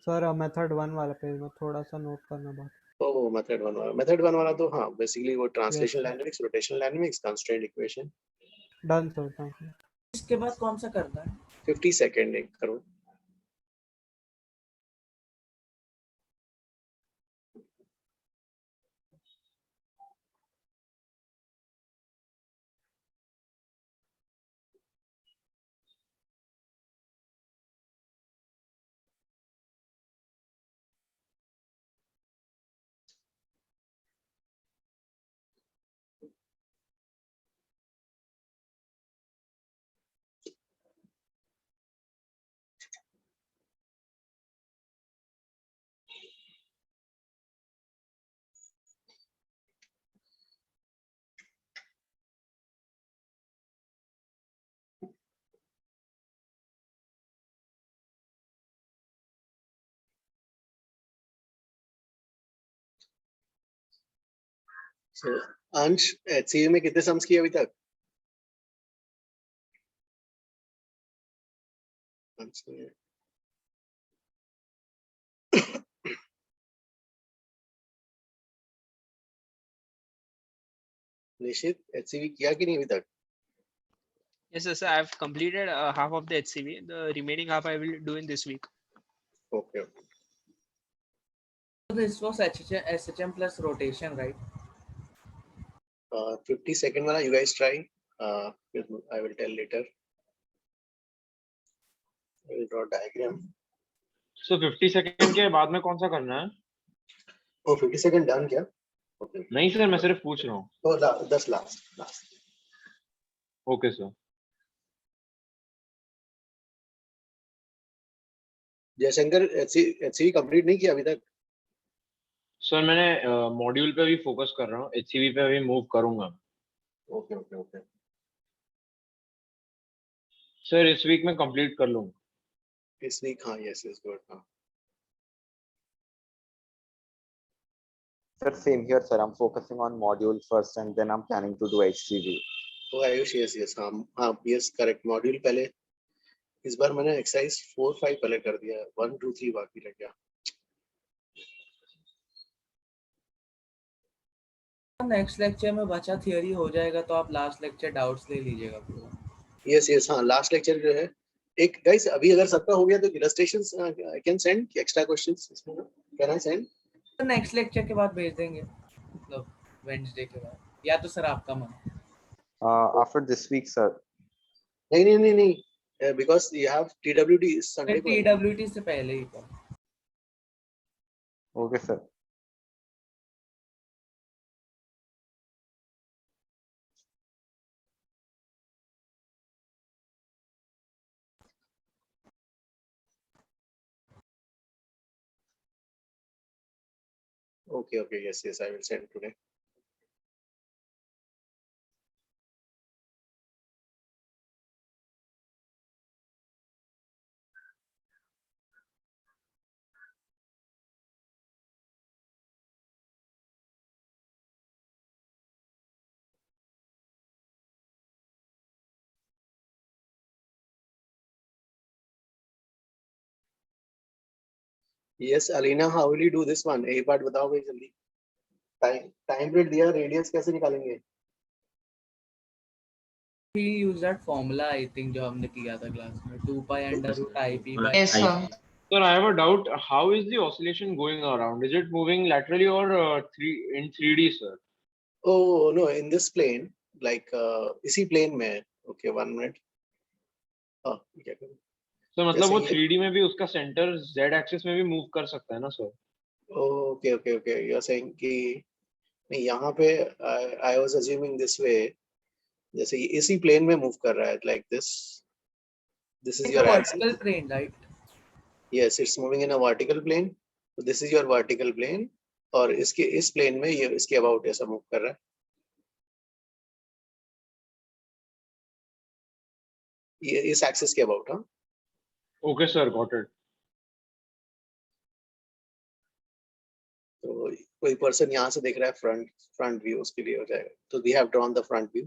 सर मेथड 1 वाला पेज में थोड़ा सा नोट करना बाकी। ओ मेथड 1 वाला तो हाँ बेसिकली वो translational dynamics, rotational dynamics, constraint equation. Done sir, thank you. इसके बाद कौन सा करना है? 50 सेकंड एक करो। अंश HCU में कितने सम्स किए अभी तक? निश्चित HCV किया कि नहीं अभी तक? Yes, sir. I have completed half of the HCV. The remaining half I will do in this week. Okay. So this was SHM plus rotation, right? 50 second वाला you guys try. I will tell later. I will draw diagram. So 50 second के बाद में कौन सा करना है? ओ 50 second done क्या? Okay. नहीं सर, मैं सिर्फ पूछ रहा हूँ। तो 10 last. Okay sir. Jaishankar HCV complete नहीं किया अभी तक? सर मैंने मॉड्यूल पे भी फोकस कर रहा हूँ, HCV पे भी मूव करूंगा। Okay okay okay. सर इस वीक में कंप्लीट कर लूंगा। इस वीक हाँ, यस यस गुड हाँ। Sir, same here, sir. I'm focusing on module first and then I'm planning to do HCV. तो आयुष यस हाँ हाँ यस करेक्ट, मॉड्यूल पहले। इस बार मैंने एक्सरसाइज 4-5 पहले कर दिया, 1 2 3 बाकी रह गया। नेक्स्ट लेक्चर में बचा थियरी हो जाएगा तो आप लास्ट लेक्चर डाउट्स ले लीजिएगा पूरा। यस यस हाँ लास्ट लेक्चर जो है एक गाइस अभी अगर सबका हो गया तो illustrations I can send extra questions इसमें can I send? Next lecture के बाद भेज देंगे मतलब वेडनेसडे के बाद, या तो सर आपका मन। After this week, sir. नहीं, because you have TWT Sunday को है। TWT से पहले ही था। Okay, sir. Okay, yes, I will send today. Yes, Alina, how will you do this one? एक बार बताओ भाई जल्दी। टाइम पीरियड दिया, रेडियस कैसे निकालेंगे? We use that formula, I think, जो हमने किया था क्लास में, 2 pi under root IP by Yes, sir. Sir, I have a doubt. How is the oscillation going around? Is it moving laterally or in 3D, sir? Oh no, in this plane, like इसी plane में। Okay, 1 minute. क्या करूं? So मतलब जैसे वो ये- 3D में भी उसका सेंटर Z एक्सिस में भी मूव कर सकता है ना sir? Okay, you are saying कि नहीं, यहाँ पे I was assuming this way, जैसे ये इसी plane में move कर रहा है, like this. This is It's your a axis. vertical plane, right? Yes, it's moving in a vertical plane. So this is your vertical plane, और इसके इस plane में ये इसके about ऐसा move कर रहा है। ये इस axis के about, हाँ। Okay, sir, got it. तो कोई person यहाँ से देख रहा है front view, उसके लिए हो जाएगा। तो we have drawn the front view.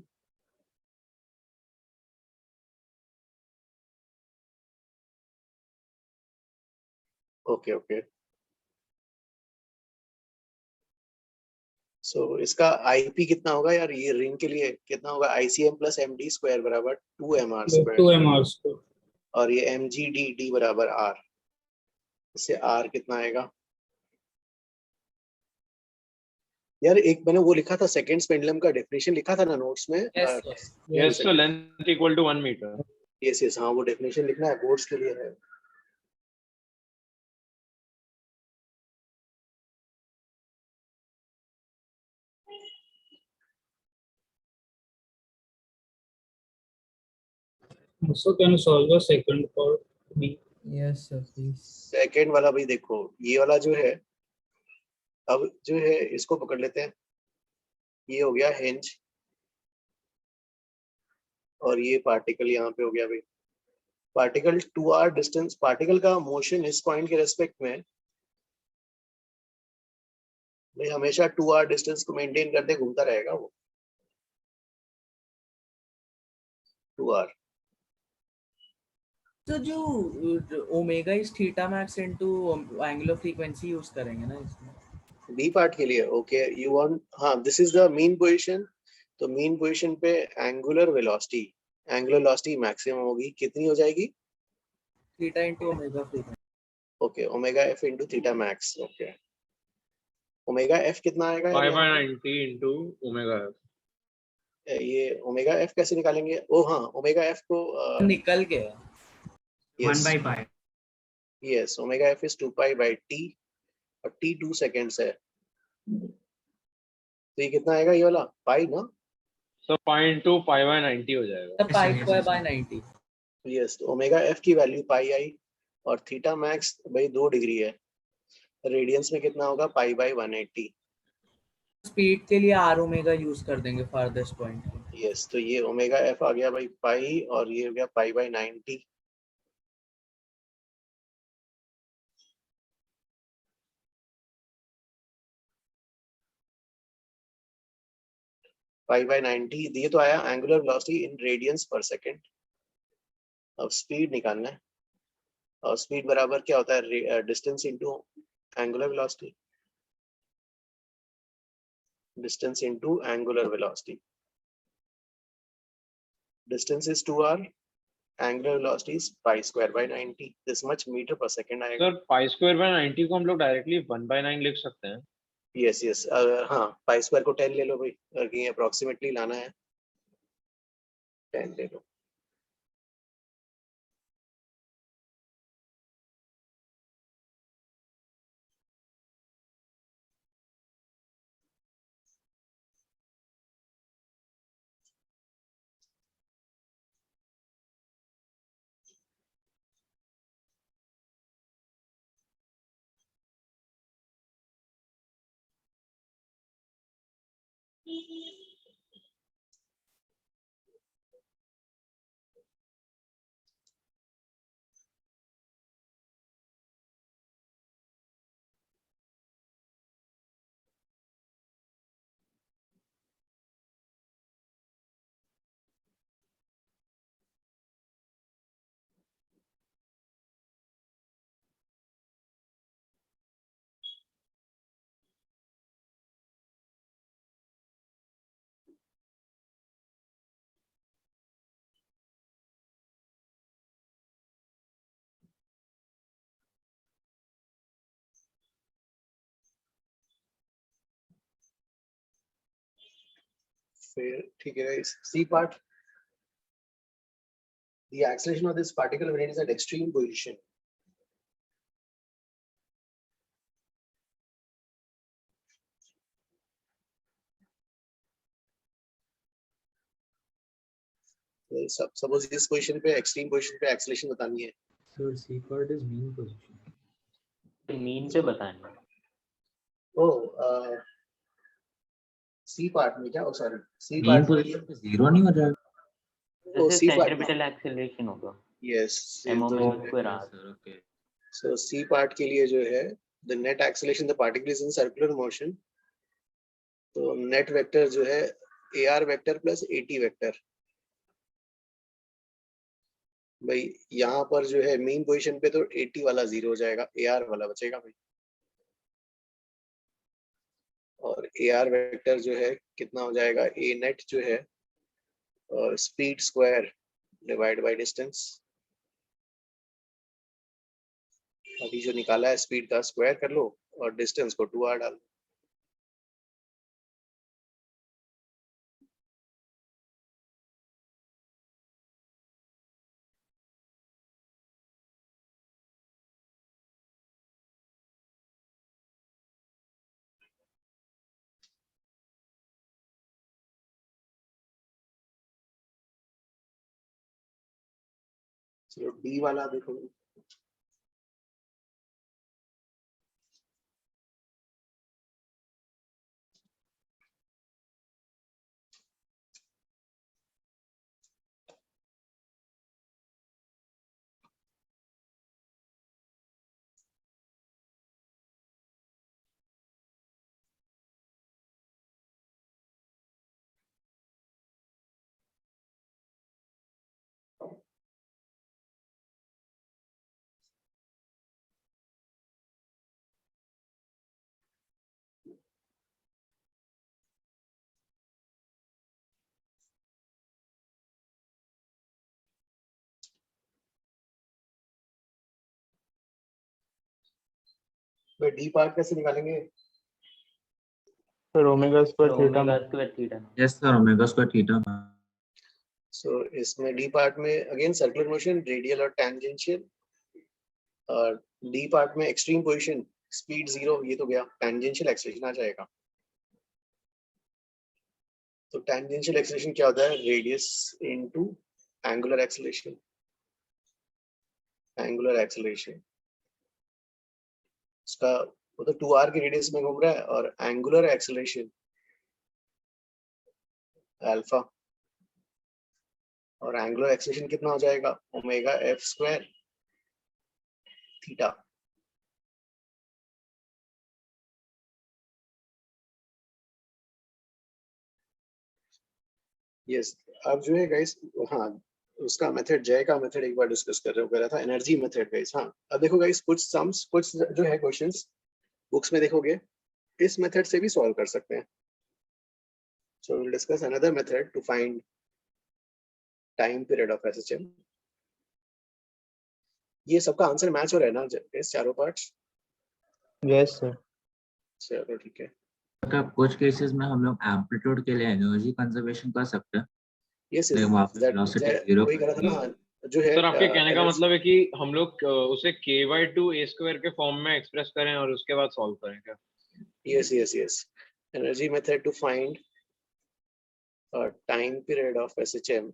Okay. So इसका IP कितना होगा यार, ये रिंग के लिए कितना होगा? ICM plus MD square बराबर 2MR square। 2MR square। और ये MGDD बराबर R। इससे R कितना आएगा यार? एक मैंने वो लिखा था, सेकंड पेंडुलम का डेफिनेशन लिखा था ना नोट्स में। Yes, so length equal to 1 meter. Yes, हाँ, वो डेफिनेशन लिखना है, बोर्ड्स के लिए है। So can you solve the second part? Yes, sir, please. Second वाला भाई देखो, ये वाला जो है, अब जो है इसको पकड़ लेते हैं। ये हो गया हिंज, और ये पार्टिकल यहाँ पे हो गया भाई। पार्टिकल 2r डिस्टेंस, पार्टिकल का मोशन इस पॉइंट के रेस्पेक्ट में भाई हमेशा 2r डिस्टेंस को मेंटेन करते घूमता रहेगा वो 2r। तो जो omega is theta max into angular frequency use करेंगे ना इसमें बी पार्ट के लिए। ओके, यू वांट, हाँ, this is the mean position. तो मीन पोजीशन पे एंगुलर वेलोसिटी मैक्सिमम होगी, कितनी हो जाएगी? Theta into omega frequency. Okay, omega F into theta max. Okay, omega F कितना आएगा? Pi by 90 into omega f. ये ओमेगा एफ कैसे निकालेंगे? ओ हाँ, ओमेगा एफ को निकल गया 1 by pi. Yes, omega F is 2 pi by T, और टी 2 सेकंड्स है। तो ये कितना आएगा ये वाला? पाई ना? So pi into pi by 90 हो जाएगा। पाई स्क्वायर बाय 90। यस, तो ओमेगा एफ की वैल्यू पाई आई, और थीटा मैक्स भाई 2 डिग्री है। रेडियंस में कितना होगा? Pi by 180। स्पीड के लिए आर ओमेगा यूज कर देंगे फारदेस्ट पॉइंट। यस, तो ये ओमेगा एफ आ गया भाई पाई, और ये हो गया पाई बाय 90। पाई बाय 90 ये तो आया angular velocity in radians per second. अब स्पीड निकालना है, और स्पीड बराबर क्या होता है? Distance into angular velocity, distance into angular velocity. Distance is 2r, angular velocity is pi square by 90, this much metre per second आएगा। सर pi square by 90 को हम लोग डायरेक्टली 1 by 9 लिख सकते हैं। यस यस, हाँ पाई स्क्वायर को 10 ले लो भाई, अगर कहीं अप्रोक्सीमेटली लाना है 10 ले लो। फिर ठीक है guys, C part, the acceleration of this particle when it is at extreme position. सब सपोज इस पोजीशन पे, एक्सट्रीम पोजीशन पे एक्सेलरेशन बतानी है। Sir, C part is mean position. तो मीन पे बताना। ओ सी पार्ट में क्या, sorry C Mean part position पे 0 नहीं हो जाएगा? Oh C part, centripetal acceleration होगा। Yes m omega square r। Okay. So C part के लिए जो है the net acceleration the particle is in circular motion, तो नेट वेक्टर जो है AR vector plus AT vector. भाई यहाँ पर जो है मेन पोजीशन पे तो AT वाला 0 हो जाएगा, AR वाला बचेगा भाई। और AR वेक्टर जो है कितना हो जाएगा, A नेट जो है speed square divide by distance. अभी जो निकाला है स्पीड का स्क्वायर कर लो और डिस्टेंस को 2r डाल। चलो डी वाला देखो, भाई डी पार्ट कैसे निकालेंगे? फिर ओमेगा स्क्वायर थीटा ओमेगा में। Square theta. Yes sir, omega square theta. सो इसमें डी पार्ट में अगेन सर्कुलर मोशन, रेडियल और टेंजेंशियल, और डी पार्ट में एक्सट्रीम पोजीशन, स्पीड 0, ये तो गया, टेंजेंशियल एक्सेलरेशन आ जाएगा। तो टेंजेंशियल एक्सेलरेशन क्या होता है, radius into angular acceleration. Angular acceleration इसका वो तो 2r के रेडियस में घूम रहा है, और एंगुलर एक्सेलरेशन अल्फा, और एंगुलर एक्सेलरेशन कितना हो जाएगा, omega F square theta. Yes, अब जो है गाइस, हाँ उसका मेथड, जय का मेथड एक बार डिस्कस कर रहा था, एनर्जी मेथड गाइस। हाँ अब देखो गाइस, कुछ सम्स, कुछ जो है क्वेश्चंस बुक्स में देखोगे इस मेथड से भी सॉल्व कर सकते हैं। So we will discuss another method to find time period of SHM. ये सबका आंसर मैच हो रहा है ना गाइस, चारों पार्ट्स? Yes sir. चलो ठीक है। क्या कुछ केसेस में हम लोग एम्पलीट्यूड के लिए एनर्जी कंजर्वेशन कर सकते हैं? यस लाइक वहाँ पे वेलोसिटी जीरो वही करा था ना जो है सर आपके कहने का energy- मतलब है कि हम लोग उसे k/2a² के फॉर्म में एक्सप्रेस करें और उसके बाद सॉल्व करें क्या? yes energy method to find a time period of SHM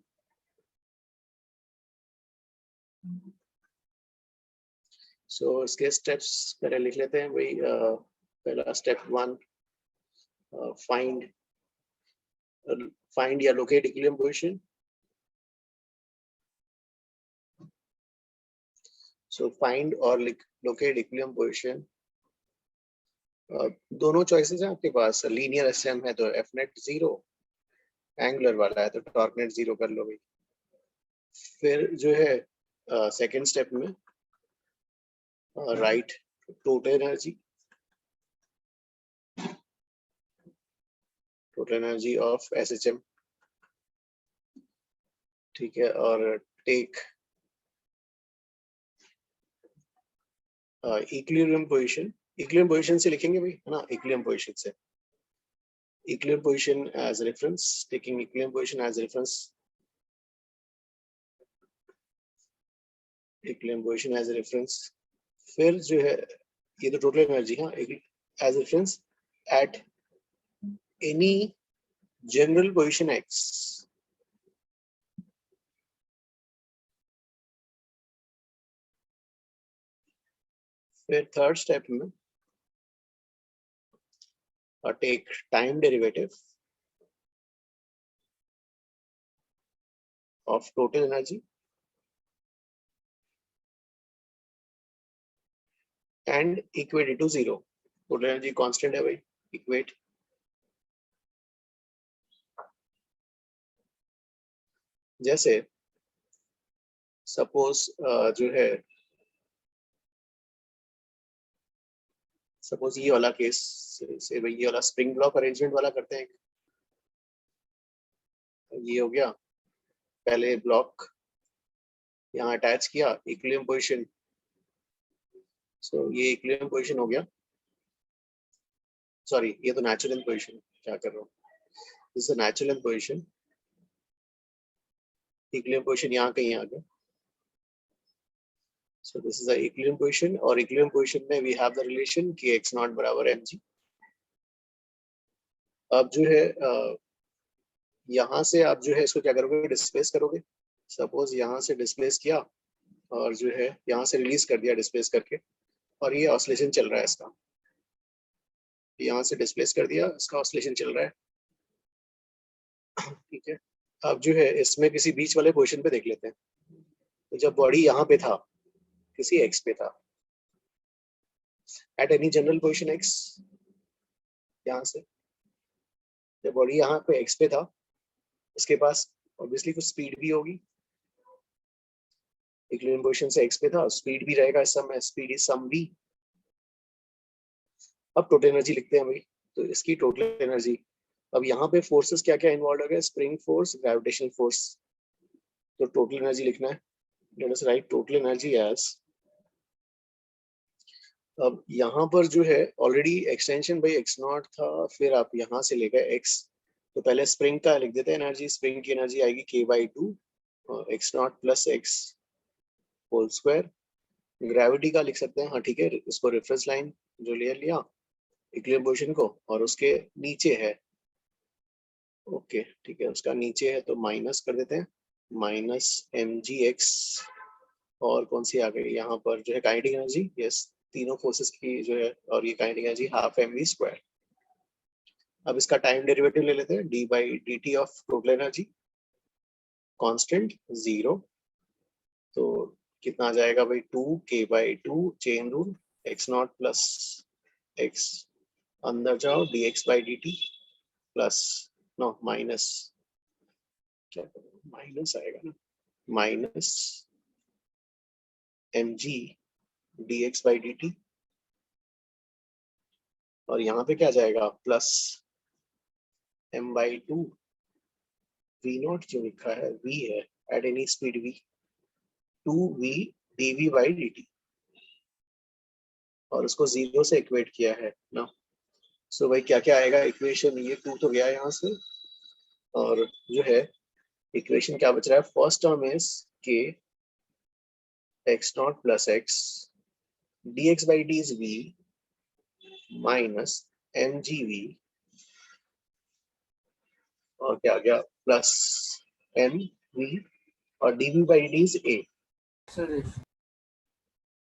so इसके स्टेप्स पहले लिख लेते हैं। वही पहला स्टेप 1 find या locate equilibrium position। so find और locate equilibrium position दोनों चॉइसेस हैं आपके पास। लीनियर एसएम है तो एफ नेट 0, एंगुलर वाला है तो टॉर्क नेट 0 कर लो भाई। फिर जो है सेकंड स्टेप में right total energy of SHM, ठीक है, और टेक इक्विलिब्रियम पोजीशन से लिखेंगे भाई, है ना, इक्विलिब्रियम पोजीशन से, equilibrium position as reference, taking equilibrium position as reference, equilibrium position as reference. फिर जो है ये तो टोटल एनर्जी, हाँ, as reference at any general position x। फिर थर्ड स्टेप में take time derivative of total energy and equate it to 0। Total energy constant है भाई, इक्वेट जैसे सपोज जो है, सपोज ये वाला केस से भाई, ये वाला स्प्रिंग ब्लॉक अरेंजमेंट वाला करते हैं। ये हो गया, पहले ब्लॉक यहाँ अटैच किया, इक्विलिब्रियम पोजीशन, सो ये इक्विलिब्रियम पोजीशन हो गया, सॉरी ये तो नेचुरल पोजीशन, क्या कर रहा हूँ, this is natural position, equilibrium position यहाँ कहीं आ गया, so this is the equilibrium position, और equilibrium position में we have the relation कि x naught बराबर mg। अब जो है यहाँ से आप जो है इसको क्या करोगे, डिस्प्लेस करोगे। सपोज यहाँ से डिस्प्लेस किया और जो है यहाँ से रिलीज कर दिया डिस्प्लेस करके, और ये ऑसिलेशन चल रहा है इसका, यहाँ से डिस्प्लेस कर दिया, इसका ऑसिलेशन चल रहा है, ठीक है। अब जो है इसमें किसी बीच वाले पोजीशन पे देख लेते हैं। तो जब बॉडी यहाँ पे था, किसी x पे था, eight any general position x, यहाँ से जब बॉडी यहाँ पे x पे था, उसके पास ऑब्वियसली कुछ स्पीड भी होगी, इक्विलिब्रियम पोजीशन से x पे था, स्पीड भी रहेगा, इस समय स्पीड इज सम v। अब टोटल एनर्जी लिखते हैं भाई, तो इसकी टोटल एनर्जी, अब यहाँ पे फोर्सेस क्या क्या इन्वॉल्व हो गया, स्प्रिंग फोर्स, ग्रेविटेशनल फोर्स, तो टोटल एनर्जी लिखना है। Let us write total energy as, अब यहाँ पर जो है ऑलरेडी एक्सटेंशन भाई x नॉट था, फिर आप यहाँ से ले गए x, तो पहले स्प्रिंग का लिख देते हैं एनर्जी, स्प्रिंग की एनर्जी आएगी k/2 x not plus x whole square. Gravity का लिख सकते हैं, हाँ ठीक है, इसको रेफरेंस लाइन जो ले लिया इक्विलिब्रियम पोजीशन को, और उसके नीचे है, ओके ठीक है, उसका नीचे है तो माइनस कर देते हैं, माइनस mgx, और कौन सी आ गई यहाँ पर जो है काइनेटिक एनर्जी, यस, तीनों फोर्सेस की जो है, और ये kinetic energy half mv square. अब इसका टाइम डेरिवेटिव ले लेते हैं, d/dt of total energy constant 0, तो कितना आ जाएगा भाई, 2k/2 chain rule, x not plus x, अंदर जाओ dx/dt प्लस, नो माइनस, क्या माइनस आएगा ना, माइनस mg dx/dt, और यहाँ पे क्या जाएगा, प्लस m/2 v नॉट जो लिखा है v है, at any speed v, 2v dv/dt, और उसको 0 से इक्वेट किया है ना, सो भाई क्या क्या आएगा इक्वेशन, ये 2 तो गया यहाँ से, और जो है इक्वेशन क्या बच रहा है, फर्स्ट टर्म इज के X not plus x dx by d is v minus mgv, और क्या आ गया प्लस mv, और dv by d is a,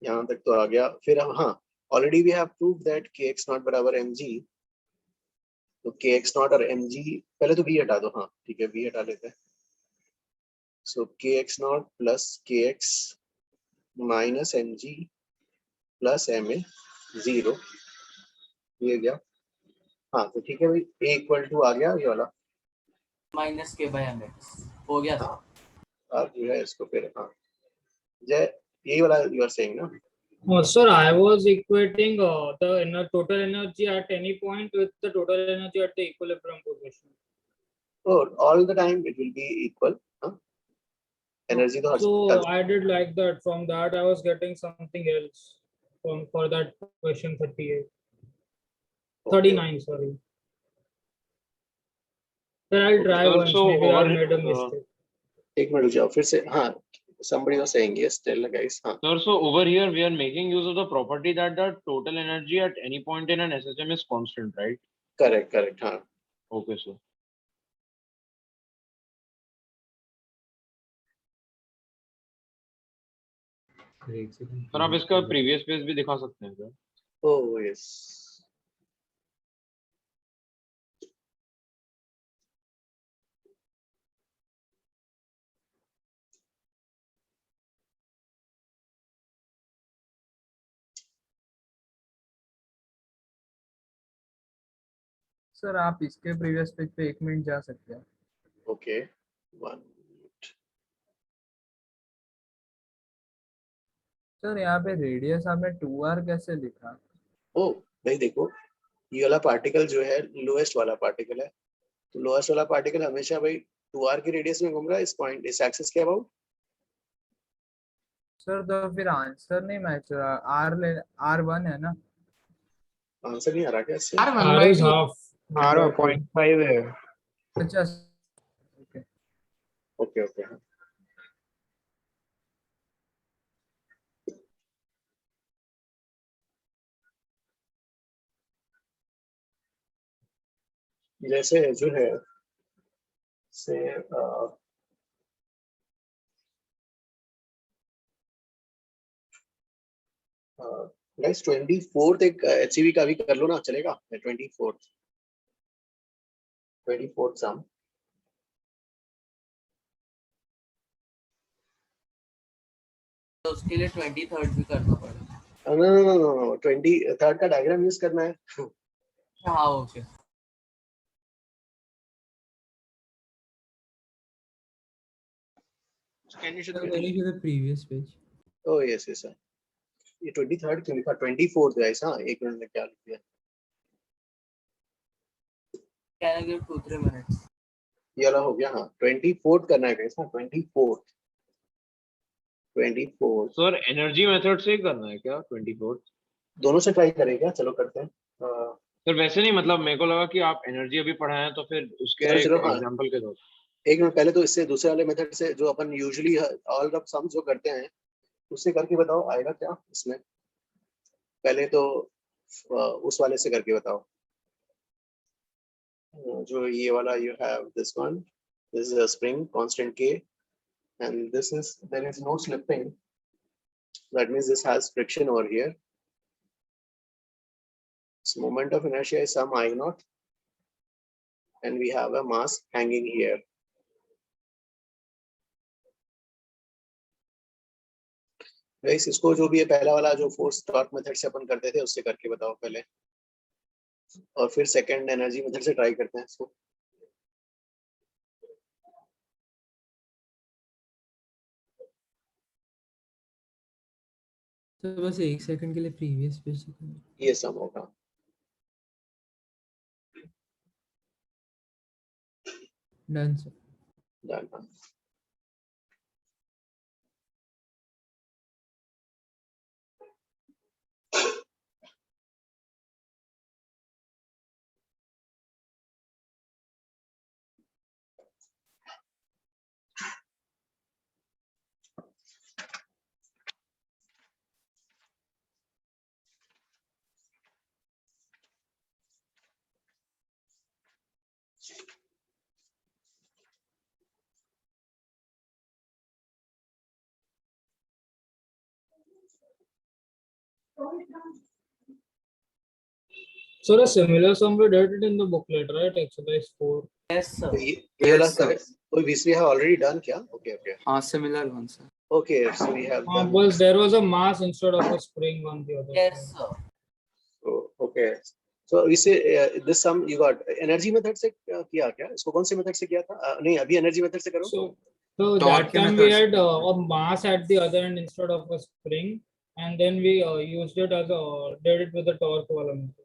यहाँ तक तो आ गया। फिर हम हाँ already we have prove that K X not बराबर mg, तो के एक्स नॉट और mg, पहले तो v हटा दो, हाँ ठीक है v हटा लेते हैं। सो के एक्स नॉट प्लस के x minus mg plus ma 0, ये गया। हाँ तो ठीक है भाई, a इक्वल टू आ गया ये वाला माइनस के बाय mx हो गया था। अब जो है इसको फिर हाँ जय, यही वाला यू आर सेइंग ना? Oh, sir, I was equating the total energy at any point with the total energy at the equilibrium position. Oh, all the time it will be equal, huh? Energy तो So I did like that. From that, I was getting something else for that question 38. 39, sorry. Then I'll try Sir, once. so Maybe I over, made a mistake. एक minute रुक जाओ फिर से, हाँ somebody was saying yes, tell the guys, हाँ Sir, so over here we are making use of the property that the total energy at any point in an SHM is constant, right? correct, हाँ Okay, sir. Sir आप इसका previous page भी दिखा सकते हैं sir? oh yes, sir आप इसके previous page पे 1 मिनट जा सकते हैं? okay, 1 सर यहाँ पे रेडियस आपने 2r कैसे लिखा? ओ भाई देखो, ये वाला पार्टिकल जो है लोएस्ट वाला पार्टिकल है, तो लोएस्ट वाला पार्टिकल हमेशा भाई 2r की रेडियस में घूम रहा है इस पॉइंट, इस एक्सिस के अबाउट। सर तो फिर आंसर नहीं मैच हो रहा, r1 है ना? आंसर नहीं आ रहा क्या इससे? R is half. R 0.5 है। अच्छा ओके हाँ जैसे जो है से गाइस 24th एक एचसीवी का भी कर लो ना, चलेगा? 24th सम, तो उसके लिए 23rd भी करना पड़ेगा। no 23rd का डायग्राम यूज करना है। हाँ okay. Can you show Sir, can you show the previous page? oh yes sir, ये 23rd क्यों लिखा, 24th गाइस, हाँ एक मिनट में क्या लिख दिया। Can I give 2-3 minutes? ये वाला हो गया, हाँ 24th करना है गाइस, हाँ 24th। सर एनर्जी मेथड से ही करना है क्या 24th? दोनों से ट्राई करें क्या? चलो करते हैं। सर वैसे नहीं, मतलब मेरे को लगा कि आप एनर्जी अभी पढ़ाए हैं तो फिर उसके चलो हाँ, एग्जांपल के तौर एक मिनट पहले तो इससे दूसरे वाले मेथड से जो अपन यूजुअली ऑल ऑफ सम्स जो करते हैं उससे करके बताओ आएगा क्या इसमें? पहले तो उस वाले से करके बताओ, जो ये वाला you have this one, this is a spring constant K and this is, there is no slipping, that means this has friction over here, so moment of inertia is some I naught and we have a mass hanging here. Guys इसको जो भी है पहला वाला जो force torque method से अपन करते थे उससे करके बताओ पहले, और फिर सेकंड एनर्जी मेथड से ट्राई करते हैं इसको। तो बस 1 सेकंड के लिए प्रीवियस पेज ये सम होगा, done sir, done. So a similar sum we did it in the booklet, right? Exercise 4. Yes, sir. ये वाला we have already done क्या? Okay. हाँ, similar one, sir. Okay, so we have done. Was there was a mass instead of a spring on the other Yes, side. sir. So, okay. So we say this sum you got energy method से किया क्या? इसको कौन से method से किया था? नहीं, अभी energy method से करो. So that time we had a mass at the other end instead of a spring, and then we used it as a did it with the torque वाला method.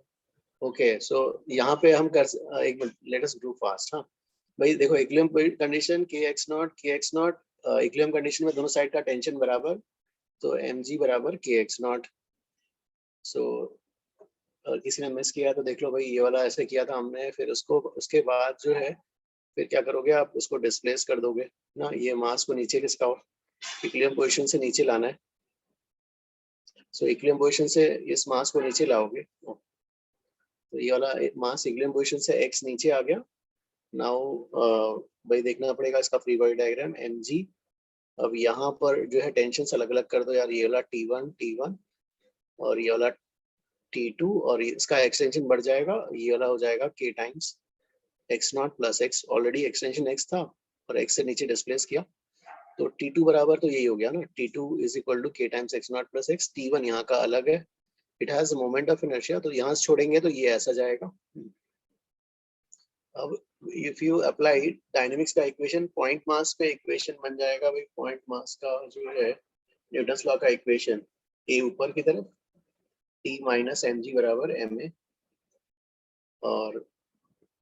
Okay, so यहाँ पे हम कर एक minute, let us do fast, हाँ. भाई देखो equilibrium condition kx not equilibrium condition में दोनों साइड का टेंशन बराबर, तो mg बराबर kx नॉट. सो किसी ने मिस किया तो देख लो भाई, ये वाला ऐसे किया था हमने, फिर उसको उसके बाद जो है फिर क्या करोगे आप, उसको डिस्प्लेस कर दोगे ना. ये मास को नीचे खिसकाओ, इक्विलिब्रियम पोजीशन से नीचे लाना है. सो इक्विलिब्रियम पोजीशन से इस मास को नीचे लाओगे, तो ये वाला मास इक्विलिब्रियम पोजीशन से x नीचे आ गया. नाउ भाई देखना पड़ेगा इसका फ्री बॉडी डायग्राम mg. अब यहाँ पर जो है टेंशन अलग अलग कर दो यार, ये वाला T1 और ये वाला T2, और इसका एक्सटेंशन बढ़ जाएगा, ये वाला हो जाएगा k times x not plus x. Already extension x था और x से नीचे डिस्प्लेस किया, तो T2 बराबर तो यही हो गया ना, T2 is equal to k times x not plus x. T1 यहाँ का अलग है, it has moment of inertia, तो यहाँ से छोड़ेंगे तो ये ऐसा जाएगा. अब इफ यू अप्लाई डायनेमिक्स का इक्वेशन पॉइंट मास पे, इक्वेशन बन जाएगा भाई पॉइंट मास का जो है न्यूटन्स लॉ का इक्वेशन, a ऊपर की तरफ T माइनस mg बराबर ma, और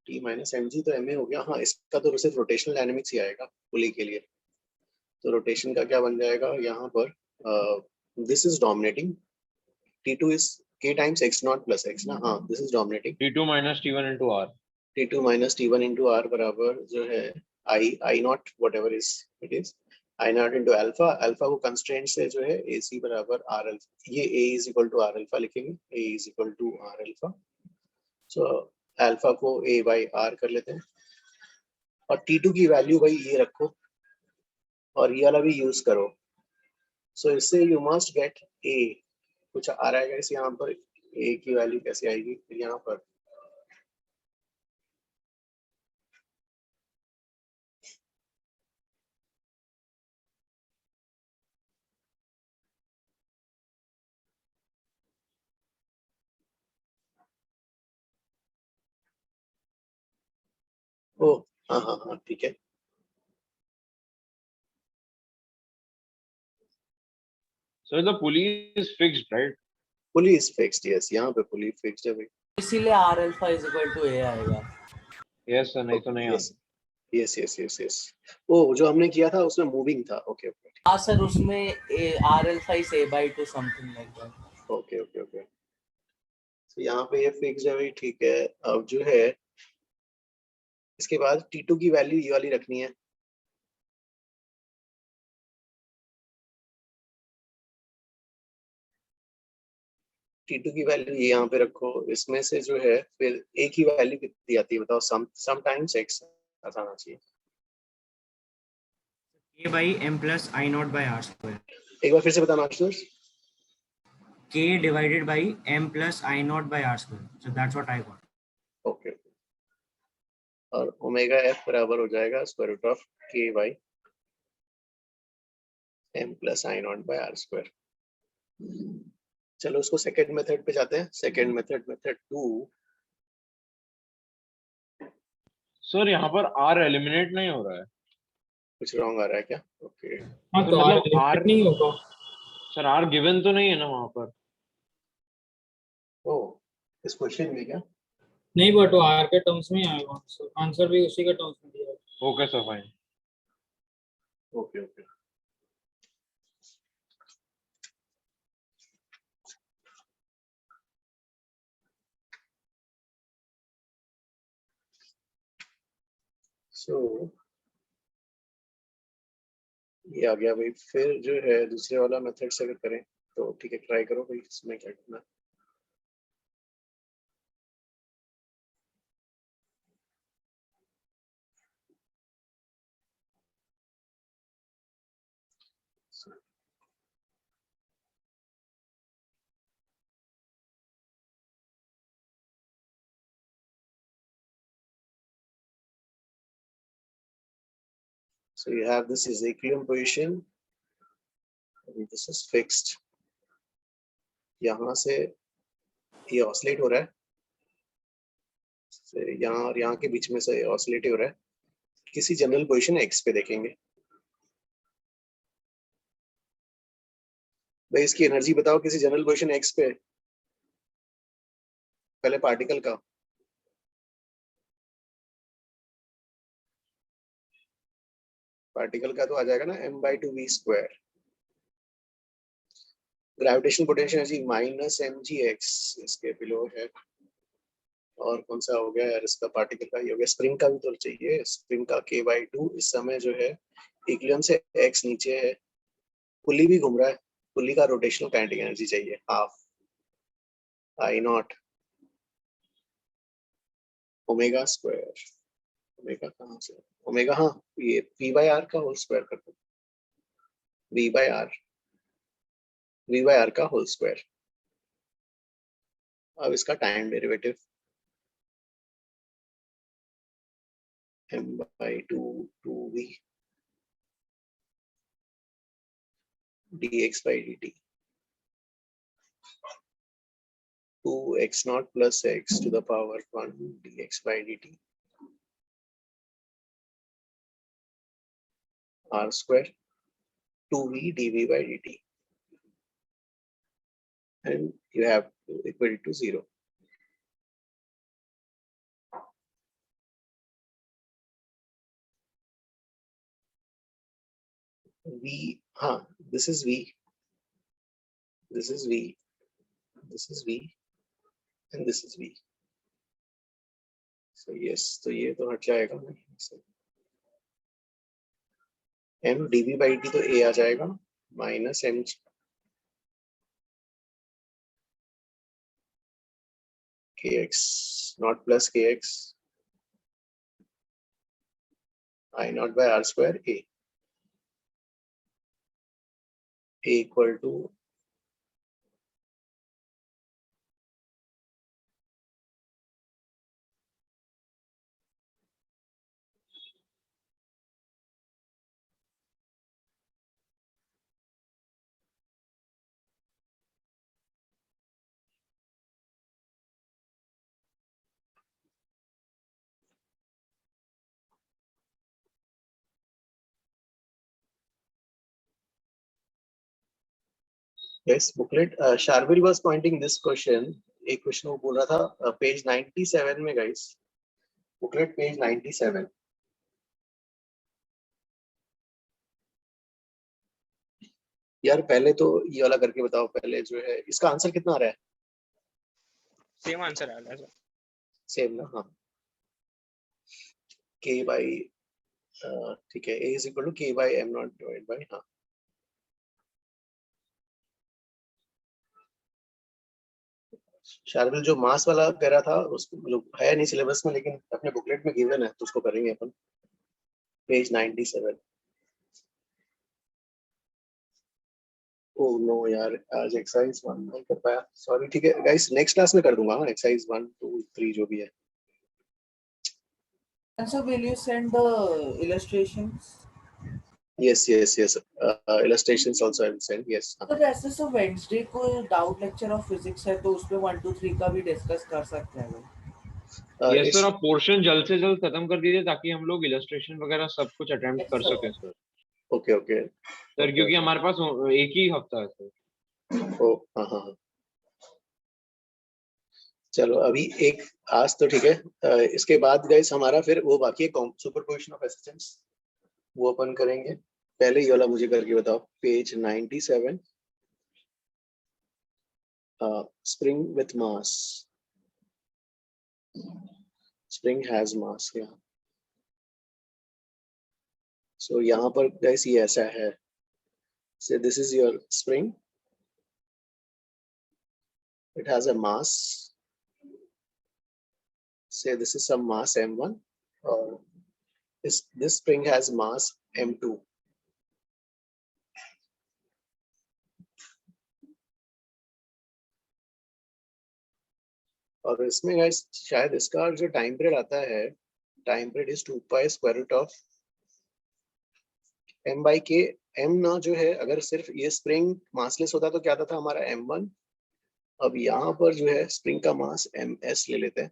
T माइनस mg तो ma हो गया. हाँ, इसका तो सिर्फ रोटेशनल डायनेमिक्स ही आएगा पुली के लिए. तो रोटेशन का क्या बन जाएगा यहाँ पर, this is dominating, T2 is k times x naught plus x ना. हाँ, this is dominating. T2 minus T1 into R. T2 minus T1 into R बराबर जो है I naught whatever is it is, I naught into alpha. Alpha को constraint से जो है AC बराबर R alpha, ये A is equal to R alpha लिखेंगे, A is equal to R alpha. So alpha को A by R कर लेते हैं, और T2 की वैल्यू भाई ये रखो और ये वाला भी यूज करो. So इससे you must get A. कुछ आ रहा है इस यहाँ पर, a की वैल्यू कैसे आएगी फिर यहाँ पर, ओ हाँ ठीक है. So the pulley is fixed, right? Pulley is fixed, yes. यहाँ पे pulley fixed है भाई. इसीलिए R alpha is equal to A आएगा. Yes sir, नहीं तो नहीं आता. Yes. ओ जो हमने किया था उसमें मूविंग था. ओके. हाँ सर, उसमें R alpha is A by 2 something like that. Okay. तो यहाँ पे ये फिक्स है भाई, ठीक है. अब जो है इसके बाद T2 की वैल्यू ये वाली रखनी है. T2 की वैल्यू ये यहाँ पे रखो, इसमें से जो है फिर A की वैल्यू कितनी आती है बताओ, सम टाइम्स x आना चाहिए. k by m plus I naught by R square. एक बार फिर से बताना Ashutosh. K divided by m plus I naught by R square. So that's what I got. Okay. और ओमेगा f बराबर हो जाएगा square root of k by m plus I naught by R square. चलो उसको सेकेंड मेथड पे जाते हैं. Second method 2. Sir यहाँ पर R एलिमिनेट नहीं हो रहा है, कुछ रॉन्ग आ रहा है क्या? ओके. हाँ तो R नहीं होगा सर, R गिवन तो नहीं है ना वहाँ पर. ओ इस क्वेश्चन में क्या नहीं, बट वो R के टर्म्स में आएगा, आंसर भी उसी के टर्म्स में दिया है. Okay sir, fine. ओके. सो ये आ गया भाई. फिर जो है दूसरे वाला मेथड से अगर करें तो ठीक है, ट्राई करो भाई, इसमें क्या करना है. So you have this is equilibrium position. And this is fixed. यहाँ से ये ऑसिलेट हो रहा है, यहाँ और यहाँ के बीच में से ऑसिलेट हो रहा है, किसी जनरल पोजीशन x पे देखेंगे। भाई इसकी एनर्जी बताओ किसी जनरल पोजीशन x पे, पहले पार्टिकल का। पार्टिकल का तो आ जाएगा ना m/2v²। Gravitational potential energy -mgx इसके बिलो है। और कौन सा हो गया यार इसका, पार्टिकल का ही हो गया। स्प्रिंग का भी तो चाहिए, स्प्रिंग का k/2 इस समय जो है इक्विलिब्रियम से x नीचे है, पुल्ली भी घूम रहा है, पुल्ली का रोटेशनल काइनेटिक एनर्जी चाहिए half I0 omega square. Omega कहाँ से, ओमेगा हाँ ये v/r का होल स्क्वायर कर दो, v/r का होल स्क्वायर। अब इसका time derivative m/2 2v dx/dt 2x0 plus x to the power 1 dx/dt r square 2v dv/dt, and you have equal to 0. V, this is V, this is V, this is V, and this is V. So yes, तो ये तो हट जाएगा, m dv/dt तो a आ जाएगा minus m kx not plus kx I0 by r square a equal to yes booklet. Sharvil was pointing this question. एक question वो बोल रहा था पेज 97 में गाइस, बुकलेट पेज 97। यार पहले तो ये वाला करके बताओ, पहले जो है इसका आंसर कितना आ रहा है? सेम आंसर आ रहा है सर, सेम ना, हाँ k by ठीक है, a is equal to k by m0 divided by हाँ शार्विल जो मास वाला कह रहा था उसको जो है नहीं सिलेबस में लेकिन अपने बुकलेट में गिवन है तो उसको करेंगे अपन पेज 97। ओह नो यार आज एक्सरसाइज 1 नहीं कर पाया, सॉरी। ठीक है गाइस, नेक्स्ट क्लास में कर दूंगा एक्सरसाइज 1 2 3 जो भी है। And so will you send the illustrations? Yes. Illustrations also I will send. Yes. तो वैसे तो वेडनेसडे को डाउट लेक्चर ऑफ फिजिक्स है तो उसमें 1 2 3 का भी डिस्कस कर सकते हैं। यस सर, आप पोर्शन जल्द से जल्द खत्म कर दीजिए ताकि हम लोग इलस्ट्रेशन वगैरह सब कुछ अटेम्प्ट कर सकें सर। ओके सर क्योंकि हमारे पास एक ही हफ्ता है सर। ओ हाँ चलो अभी एक आज तो ठीक है। इसके बाद गाइस हमारा फिर वो बाकी है सुपरपोजिशन ऑफ एसिस्टेंस, वो अपन करेंगे। पहले ये वाला मुझे करके बताओ page 97 spring with mass, spring has mass. So यहाँ पर गाइस ये ऐसा है, say this is your spring, it has a mass, say this is some mass m1 or this spring has mass m2, और इसमें guys शायद इसका जो टाइम पीरियड आता है, time period is 2 pi square root of m by k, m ना जो है अगर सिर्फ ये स्प्रिंग मासलेस होता तो क्या आता था हमारा m1, अब यहाँ पर जो है स्प्रिंग का मास ms ले लेते हैं,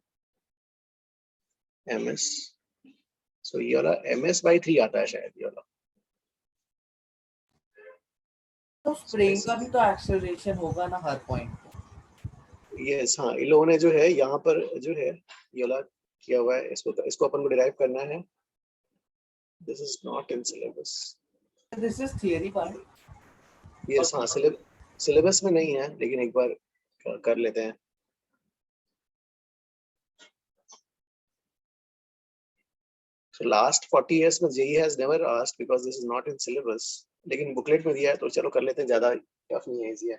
ms, सो ये वाला ms by 3 आता है शायद ये वाला। तो स्प्रिंग का भी तो एक्सेलरेशन होगा ना हर पॉइंट पे। यस हाँ, इन लोगों ने जो है यहाँ पर जो है ये वाला किया हुआ है, इसको अपन को डिराइव करना है। This is not in syllabus, this is theory part. Yes हाँ, सिलेबस में नहीं है लेकिन एक बार कर लेते हैं। So last 40 years में JEE has never asked because this is not in syllabus, लेकिन बुकलेट में दिया है तो चलो कर लेते हैं, ज्यादा टफ नहीं है, इजी है।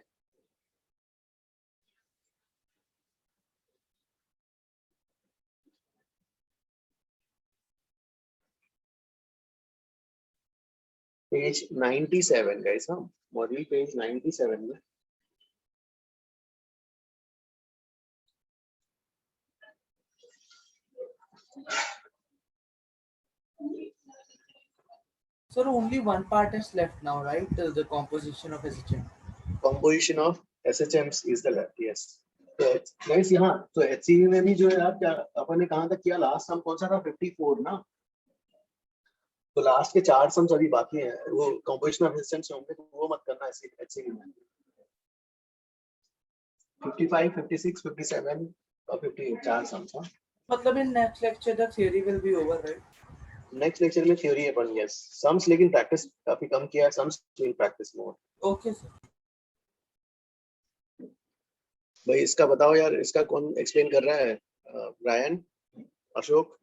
पेज 97 गाइस, हाँ मॉड्यूल पेज 97 में। So only one part is left now, right? The composition of SHM. Composition of SHMs is the left, yes. तो गाइस यहाँ तो HCV में भी जो है आप क्या अपन ने कहाँ तक किया, लास्ट सम कौन सा था 54 ना, तो लास्ट के 4 सम्स अभी बाकी हैं, वो कंपोजिशन ऑफ SHMs होंगे तो वो मत करना HCV में। 55, 56, 57 और 58 4 सम्स। हाँ मतलब in next lecture the theory will be over, right? Next lecture में थ्योरी है अपन, यस सम्स, लेकिन प्रैक्टिस काफी कम किया है, sums will practice more. Okay sir. भाई इसका बताओ यार, इसका कौन एक्सप्लेन कर रहा है? Brian, Ashok?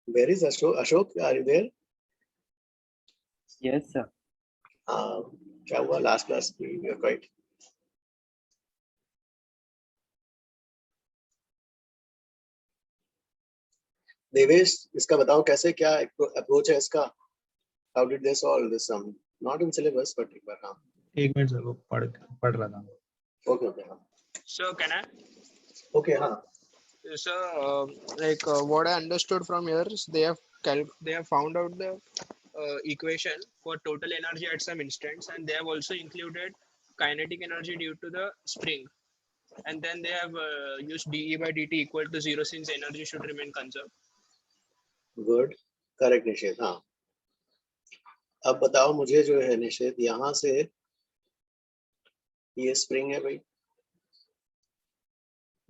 Where is Ashok? Ashok are you there? Yes sir. क्या हुआ लास्ट क्लास में? You are quiet. देवेश इसका बताओ कैसे, क्या अप्रोच है इसका? How did they solve this sum? Not in syllabus but एक बार। हाँ एक मिनट सर, पढ़ रहा था। ओके ओके हाँ So can I? ओके हाँ। So what I understood from here is they have found out the equation for total energy at some instants, and they have also included kinetic energy due to the spring, and then they have used dE by dt equal to 0 since energy should remain conserved. Good, correct निषेध। हाँ अब बताओ मुझे जो है निषेध, यहाँ से ये स्प्रिंग है भाई,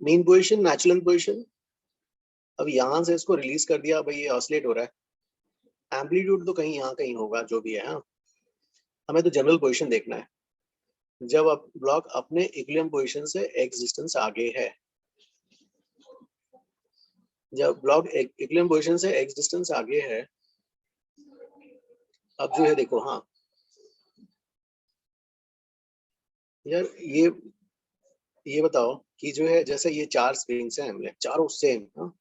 मीन पोजीशन, नेचुरल पोजीशन, अब यहाँ से इसको रिलीज कर दिया भाई, ये ऑसिलेट हो रहा है, एम्पलीट्यूड तो कहीं यहाँ कहीं होगा जो भी है। हाँ हमें तो जनरल पोजीशन देखना है, जब अब ब्लॉक अपने इक्विलिब्रियम पोजीशन से x डिस्टेंस आगे है, जब ब्लॉक इक्विलिब्रियम पोजीशन से x डिस्टेंस आगे है, अब जो है देखो, हाँ यार ये बताओ कि जो है जैसे ये 4 स्प्रिंग्स हैं, हमने चारों सेम, हाँ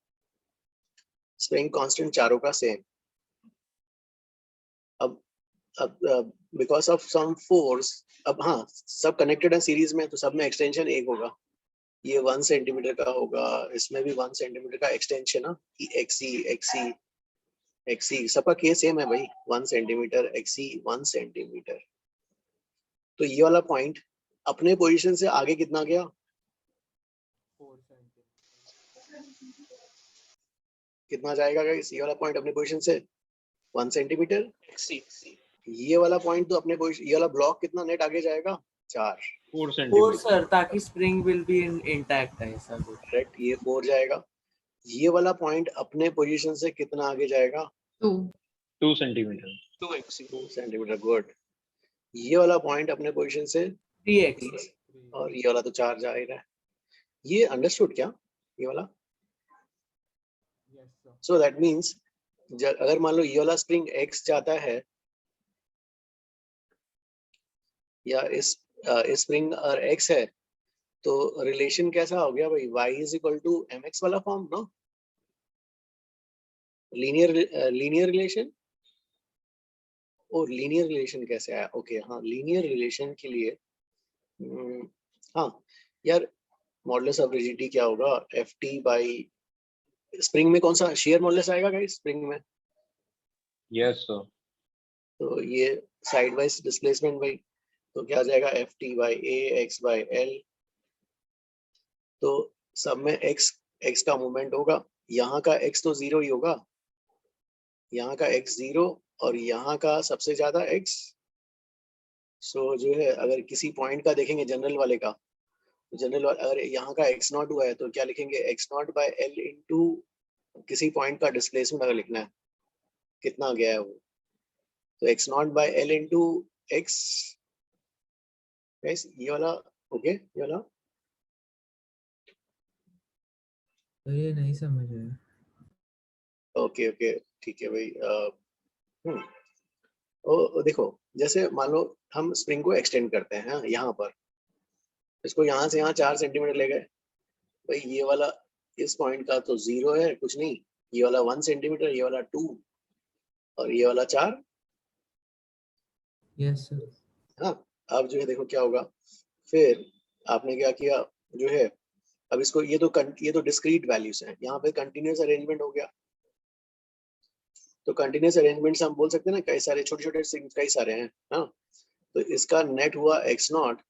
स्प्रिंग कांस्टेंट चारों का सेम, अब बिकॉज ऑफ सम फोर्स, अब हाँ सब कनेक्टेड है सीरीज में, तो सब में एक्सटेंशन एक होगा, ये 1 सेंटीमीटर का होगा, इसमें भी 1 सेंटीमीटर का एक्सटेंशन है, एक्सी सबका केस सेम है भाई, 1 सेंटीमीटर एक्सी 1 सेंटीमीटर। तो ये वाला पॉइंट अपने पोजीशन से आगे कितना गया? 4 सेंटीमीटर। कितना जाएगा गाइस ये वाला पॉइंट अपने पोजीशन से? 1 सेंटीमीटर। एक्सी ये वाला पॉइंट तो अपने पोजीशन, ये वाला ब्लॉक कितना नेट आगे जाएगा? 4 4 सर, ताकि स्प्रिंग विल बी इंटैक्ट है सर। करेक्ट, ये 4 जाएगा। ये वाला पॉइंट अपने पोजीशन से कितना आगे जाएगा? 2 सेंटीमीटर। 2 centimetre, good. ये वाला पॉइंट अपने पोजीशन से 3x, और ये वाला तो 4 जा ही रहा है। ये अंडरस्टूड क्या ये वाला? सो दैट मींस अगर मान लो ये वाला स्प्रिंग x जाता है, या इस स्प्रिंग और x है, तो रिलेशन कैसा हो गया भाई? y is equal to mx वाला फॉर्म, नो? Linear relation. और लीनियर रिलेशन कैसे आया? ओके हाँ, लीनियर रिलेशन के लिए हाँ यार, मॉडुलस ऑफ रिजिडिटी क्या होगा? ft बाई स्प्रिंग में कौन सा शेयर मॉडुलस आएगा गाइस स्प्रिंग में? Yes sir. तो ये साइड वाइज डिस्प्लेसमेंट भाई, तो क्या आ जाएगा F T by A x by L. तो सब में x का मूवमेंट होगा, यहाँ का x तो 0 ही होगा, यहाँ का x 0 और यहाँ का सबसे ज्यादा x। सो जो है अगर किसी पॉइंट का देखेंगे जनरल वाले का, जनरल अगर यहाँ का x नॉट हुआ है तो क्या लिखेंगे x not by L into किसी पॉइंट का डिस्प्लेसमेंट अगर लिखना है कितना गया है वो, तो x not by L into x. ये वाला ओके, ये वाला तो ये नहीं समझ आया। ओके ओके ठीक है भाई। देखो जैसे मान लो हम स्प्रिंग को एक्सटेंड करते हैं यहाँ पर, इसको यहाँ से यहाँ 4 सेंटीमीटर ले गए भाई, ये वाला इस पॉइंट का तो 0 है कुछ नहीं, ये वाला 1 सेंटीमीटर, ये वाला 2 और ये वाला 4। Yes sir. हाँ अब जो है देखो क्या होगा, फिर आपने क्या किया जो है, अब इसको ये तो डिस्क्रीट वैल्यूज हैं, यहाँ पे कंटिन्यूअस अरेंजमेंट हो गया। तो कंटिन्यूअस अरेंजमेंट से हम बोल सकते हैं ना कई सारे छोटे छोटे कई सारे हैं। हाँ तो इसका नेट हुआ x नॉट,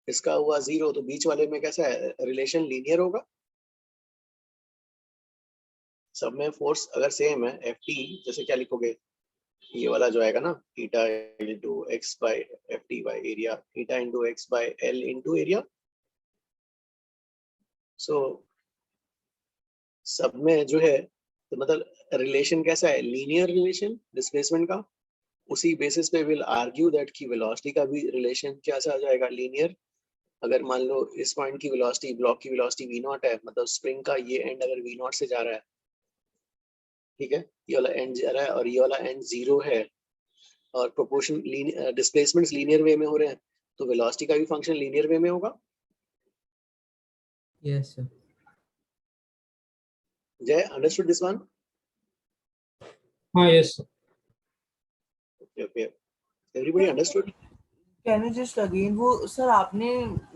इसका हुआ 0, तो बीच वाले में कैसा है रिलेशन लीनियर होगा। सब में फोर्स अगर सेम है एफ टी, जैसे क्या लिखोगे ये वाला जो आएगा ना theta into X by F T by area, theta into X by L into area. So सब में जो है तो मतलब रिलेशन कैसा है लीनियर रिलेशन डिस्प्लेसमेंट का, उसी बेसिस पे विल आर्ग्यू दैट की वेलोसिटी का भी रिलेशन कैसा आ जाएगा लीनियर। अगर मान लो इस पॉइंट की वेलोसिटी ब्लॉक की वेलोसिटी v नॉट है, मतलब स्प्रिंग का ये एंड अगर v नॉट से जा रहा है, ठीक है, ये वाला एंड जा रहा है और ये वाला एंड 0 है और प्रोपोर्शन डिस्प्लेसमेंट्स लीनियर वे में हो रहे हैं, तो वेलोसिटी का भी फंक्शन लीनियर वे में होगा। Yes sir. जय अंडरस्टूड दिस वन? हाँ yes sir. Okay okay everybody understood? Can you just again वो सर आपने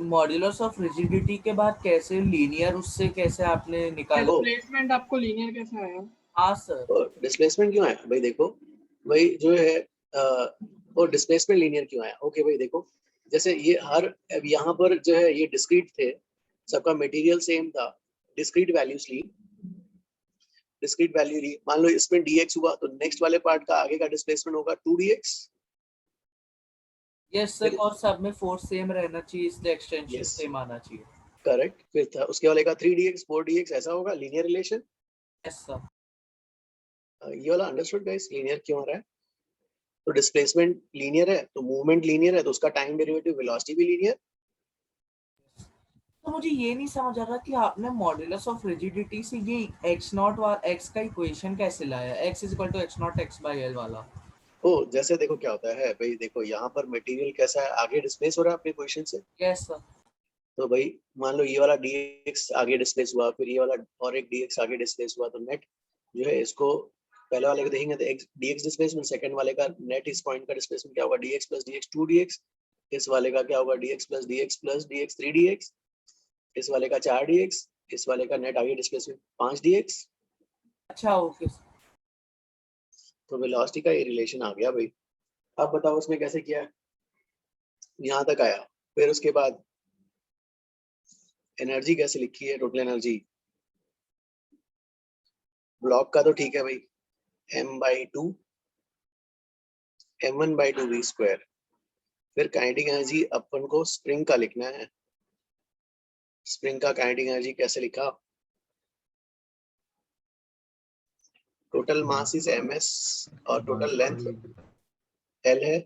मॉड्यूलस ऑफ रिजिडिटी के बाद कैसे लीनियर उससे कैसे आपने निकाला? डिस्प्लेसमेंट आपको लीनियर कैसे आया? हाँ सर। डिस्प्लेसमेंट क्यों आया भाई? देखो भाई जो है वो डिस्प्लेसमेंट लीनियर क्यों आया? ओके भाई देखो जैसे ये हर यहाँ पर जो है ये डिस्क्रीट थे, सबका मटेरियल सेम था, डिस्क्रीट वैल्यूज ली, डिस्क्रीट वैल्यू ली। मान लो इसमें dx हुआ तो नेक्स्ट वाले पार्ट का आगे का डिस्प्लेसमेंट होगा 2dx। यस सर, और सब में फोर्स सेम रहना चाहिए इसलिए एक्सटेंशन सेम आना चाहिए। करेक्ट। फिर था उसके वाले का 3dx 4dx ऐसा होगा लीनियर रिलेशन। Yes sir. ये वाला अंडरस्टूड गाइस लीनियर क्यों आ रहा है? तो डिस्प्लेसमेंट लीनियर है तो मूवमेंट लीनियर है, तो उसका टाइम डेरिवेटिव वेलोसिटी भी लीनियर। तो मुझे ये नहीं समझ आ रहा कि आपने मॉड्यूलस ऑफ रिजिडिटी से ये x नॉट x का इक्वेशन कैसे लाया, x is equal to x not x by l वाला। ओ जैसे देखो क्या होता है भाई, देखो यहाँ पर मटेरियल कैसा है आगे डिस्प्लेस हो रहा है अपने पोजीशन से। Yes sir. तो भाई मान लो ये वाला dx आगे डिस्प्लेस हुआ, फिर ये वाला और एक dx आगे डिस्प्लेस हुआ, तो नेट जो है इसको पहले वाले को देखेंगे तो dx डिस्प्लेसमेंट, सेकंड वाले का नेट इस पॉइंट का डिस्प्लेसमेंट क्या होगा dx प्लस dx 2dx, इस वाले का क्या होगा dx प्लस dx 3dx, इस वाले का 4dx, इस वाले का नेट आगे डिस्प्लेसमेंट 5dx। अच्छा ओके। तो वेलोसिटी का ये रिलेशन आ गया भाई। अब बताओ उसमें कैसे किया है, यहाँ तक आया, फिर उसके बाद एनर्जी कैसे लिखी है, टोटल एनर्जी ब्लॉक का तो ठीक है भाई m/2 m1/2 v स्क्वायर। फिर काइनेटिक एनर्जी अपन को स्प्रिंग का लिखना है, स्प्रिंग का काइनेटिक एनर्जी कैसे लिखा, टोटल मास इज ms और टोटल लेंथ l है,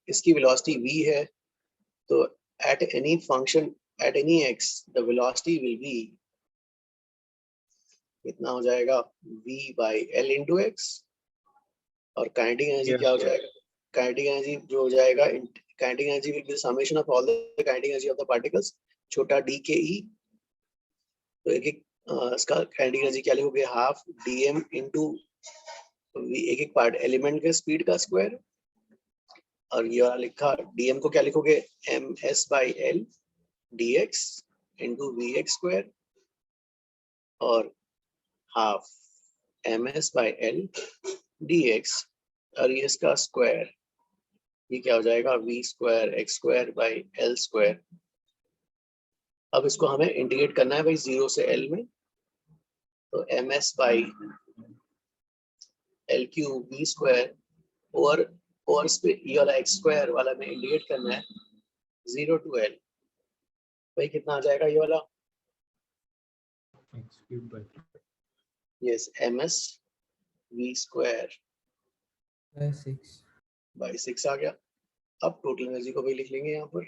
इसकी वेलोसिटी v है, तो at any function at any x the velocity will be कितना हो जाएगा v by l into x। और काइनेटिक एनर्जी क्या हो जाएगा, काइनेटिक एनर्जी जो हो जाएगा kinetic energy will be summation of all the kinetic energy of the particles छोटा d के e। तो एक एक इसका काइनेटिक एनर्जी क्या लिखोगे, हाफ dm into एक एक पार्ट एलिमेंट के स्पीड का स्क्वायर, और ये वाला लिखा dm को क्या लिखोगे ms by l dx into vx square, और half ms by l dx और ये इसका स्क्वायर, ये क्या हो जाएगा v square x square by l square. अब इसको हमें इंटीग्रेट करना है भाई 0 से l में, तो ms by l cube v square और ये वाला x स्क्वायर वाला में इंटीग्रेट करना है 0 to l। भाई कितना आ जाएगा ये वाला? Yes ms v square by 6 आ गया। अब टोटल एनर्जी को भी लिख लेंगे यहाँ पर।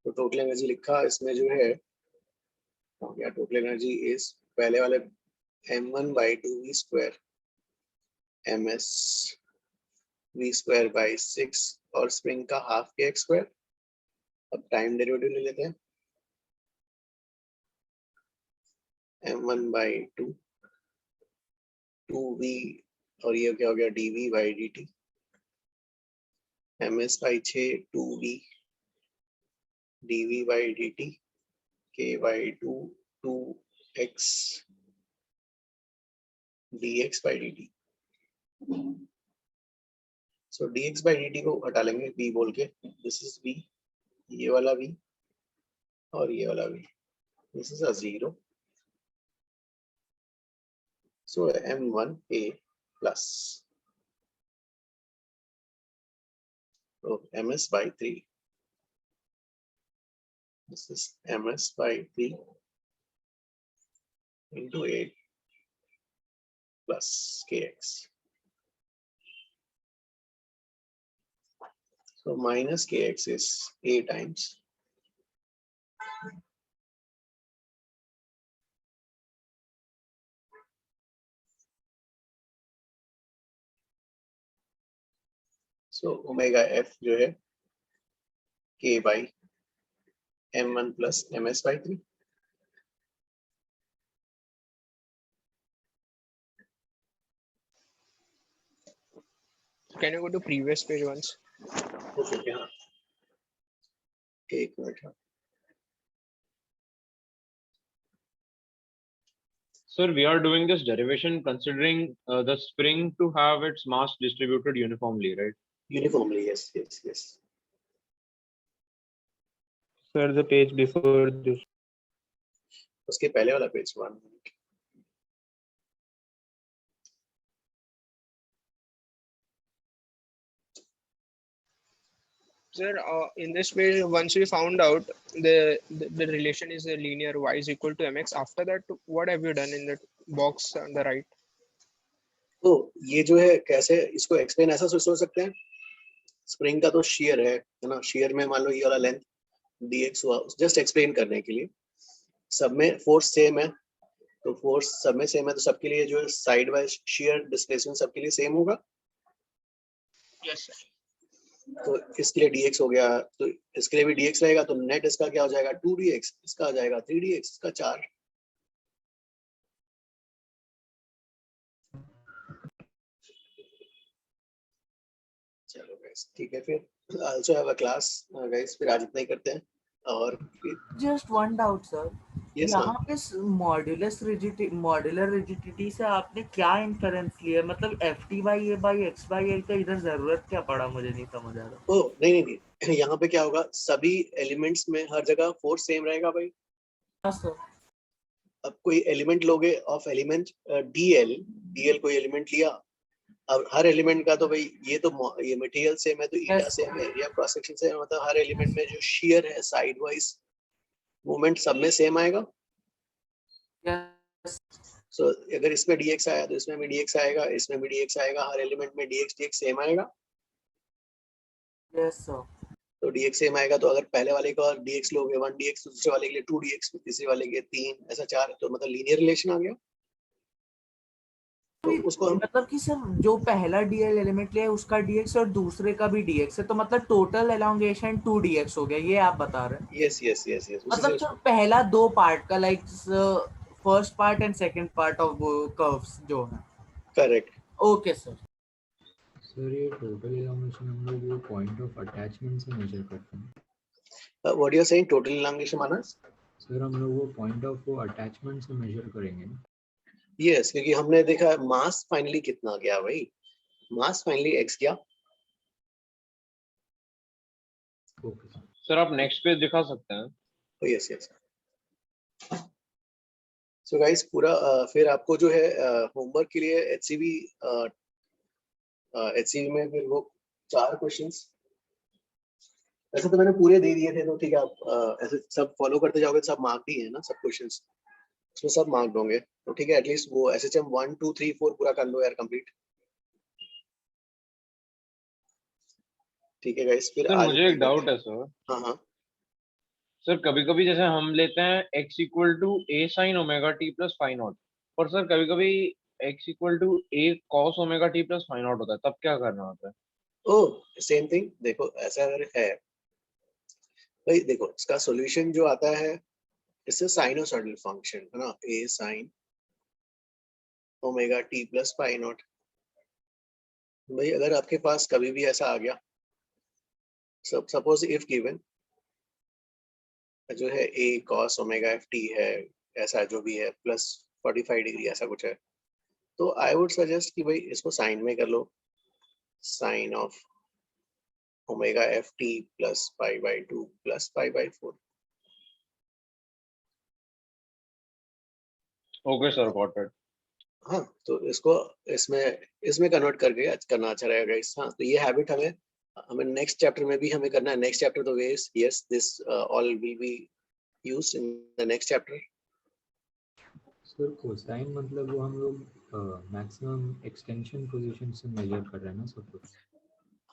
तो टोटल एनर्जी लिखा, इसमें जो है क्या टोटल एनर्जी इज पहले वाले m1 by 2v square ms v square by 6 और स्प्रिंग का हाफ के x स्क्वायर। अब टाइम डेरिवेटिव ले लेते हैं, m1 बाई 2 2v और ये क्या हो गया dv by dt ms by 6 2v dv by dt k by 2 2x dx by dt। So dx by dt को हटा लेंगे v बोल के, दिस इज v, ये वाला v और ये वाला v, this is a 0। So m1a plus तो ms by 3, this is ms by 3 into 8 plus kx, so minus kx is a times so omega f जो है k by m1 plus ms by 3। Can you go to previous page once? Okay, yeah. एक minute. Sir, we are doing this derivation considering the spring to have its mass distributed uniformly, right? Uniformly, yes, yes, yes. Sir, the page before this. उसके पहले वाला page 1। Sir, in this page, once we found out the relation is a linear y is equal to mx, after that, what have you done in the box on the right? तो ये जो है कैसे इसको explain ऐसा सोच सकते हैं, स्प्रिंग का तो shear है ना, shear में मान लो ये वाला लेंथ dx हुआ, जस्ट एक्सप्लेन करने के लिए। सब में फोर्स सेम है, तो फोर्स सब में सेम है, तो सबके लिए जो साइड वाइज shear डिस्प्लेसमेंट सबके लिए सेम होगा। Yes, sir. तो इसके लिए dx हो गया, तो इसके लिए भी dx रहेगा, तो नेट इसका क्या हो जाएगा 2dx, इसका आ जाएगा 3dx, इसका 4। चलो गाइस ठीक है, फिर also have a class guys, फिर आज इतना ही करते हैं। और just one doubt sir, Yes, यहाँ पे मॉड्यूलर रिजिडिटी से आपने क्या इन्फेरेंस लिया? मतलब ft/a by x/l का इधर जरूरत क्या पड़ा, मुझे नहीं समझ आ रहा। ओ नहीं, यहाँ पे क्या होगा, सभी एलिमेंट्स में हर जगह फोर्स सेम रहेगा भाई। हाँ सर। अब कोई एलिमेंट लोगे ऑफ एलिमेंट dl कोई एलिमेंट लिया, अब हर एलिमेंट का तो भाई ये तो ये मटेरियल सेम है, तो ईटा सेम है, एरिया क्रॉस सेक्शन सेम है, मतलब हर एलिमेंट में जो शियर है साइड वाइज मूवमेंट सब में सेम आएगा। सो अगर इसमें dx आया तो इसमें भी dx आएगा, इसमें भी dx आएगा, हर एलिमेंट में dx सेम आएगा। Yes sir. तो dx सेम आएगा, तो अगर पहले वाले का dx लोगे 1dx, तो दूसरे वाले के लिए 2dx, तीसरे वाले के 3, ऐसा 4, तो मतलब लीनियर रिलेशन आ गया। तो उसको हम मतलब कि सर जो पहला dl एलिमेंट लिया है उसका dx और दूसरे का भी dx है, तो मतलब टोटल एलोंगेशन 2dx हो गया, ये आप बता रहे हैं? यस मतलब सर पहला दो पार्ट का like first part and second part of curves जो है। करेक्ट। Okay sir. सर ये टोटल एलोंगेशन हम लोग वो पॉइंट ऑफ अटैचमेंट से मेजर करते हैं। What you are saying, total elongation माना? सर हम लोग वो पॉइंट ऑफ वो अटैचमेंट से मेजर करेंगे ना? यस, क्योंकि हमने देखा मास फाइनली कितना गया भाई, मास फाइनली x गया। ओके सर आप नेक्स्ट पेज दिखा सकते हैं? Yes yes. सो गाइस पूरा फिर आपको जो है होमवर्क के लिए HCV में फिर वो 4 क्वेश्चंस, ऐसे तो मैंने पूरे दे दिए थे, तो ठीक है आप ऐसे सब फॉलो करते जाओगे, सब मार्क ही है ना सब क्वेश्चंस, उसमें सब मार्क होंगे, तो ठीक है एटलीस्ट वो SHM 1 2 3 4 पूरा कर लो यार कंप्लीट। ठीक है गाइस, फिर सर आज मुझे एक डाउट है सर। हाँ हाँ सर कभी कभी जैसे हम लेते हैं x equal to a sin omega t plus phi naught, और सर कभी कभी x equal to a cos omega t plus phi naught होता है, तब क्या करना होता है? Oh same thing. देखो ऐसा अगर है भाई, देखो इसका सॉल्यूशन जो आता है इससे साइनोसॉइडल फंक्शन है ना, a sin omega t plus phi naught. भाई अगर आपके पास कभी भी ऐसा आ गया, सपोज इफ गिवन जो है a cos ओमेगा ft है, ऐसा जो भी है प्लस 45 डिग्री ऐसा कुछ है, तो आई वुड सजेस्ट कि भाई इसको साइन में कर लो, sine of omega ft plus pi by 2 plus pi by 4। Okay sir got it. हाँ तो इसको इसमें कन्वर्ट करके करना अच्छा रहेगा गाइस। हाँ तो ये हैबिट हमें नेक्स्ट चैप्टर में भी हमें करना है। नेक्स्ट चैप्टर तो waves, yes this all will be used in the next chapter. Sir cosine मतलब वो हम लोग मैक्सिमम एक्सटेंशन पोजीशन से मेजर कर रहे हैं ना सब कुछ?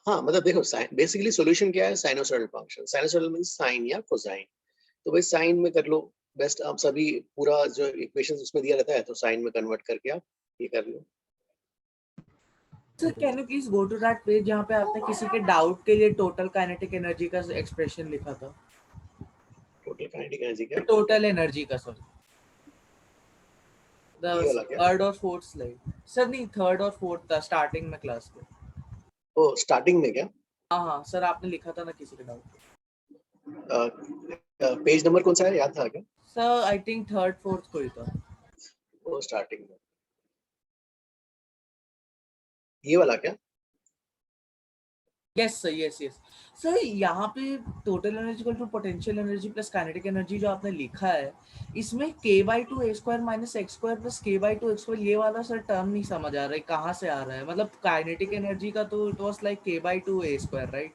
हाँ मतलब देखो बेसिकली सॉल्यूशन क्या है, sinusoidal function. Sinusoidal means sine या कोसाइन, तो भाई साइन में कर लो बेस्ट। आप सभी पूरा जो इक्वेशंस उसमें दिया रहता है तो साइन में कन्वर्ट करके आप ये कर लो। Sir can you please go to that page जहाँ पे आपने किसी के डाउट के लिए टोटल काइनेटिक एनर्जी का एक्सप्रेशन लिखा था? टोटल काइनेटिक एनर्जी क्या? टोटल एनर्जी का सॉरी, ये वाला क्या? थर्ड और फोर्थ स्लाइड सर, नहीं थर्ड और फोर्थ था स्टार्टिंग में क्लास के। ओ स्टार्टिंग में क्या? हाँ हाँ सर, आपने लिखा था ना किसी के डाउट। पेज नंबर कौन सा है, याद था क्या? Sir I think third fourth कोई था। ओ स्टार्टिंग में ये वाला क्या? Yes sir, yes yes sir. यहाँ पे total energy equal to potential energy plus kinetic energy जो आपने लिखा है, इसमें k/2 a square minus x square plus k/2 x square, ये वाला सर टर्म नहीं समझ आ रहा है, कहाँ से आ रहा है? मतलब काइनेटिक एनर्जी का तो it was like k/2 a square right?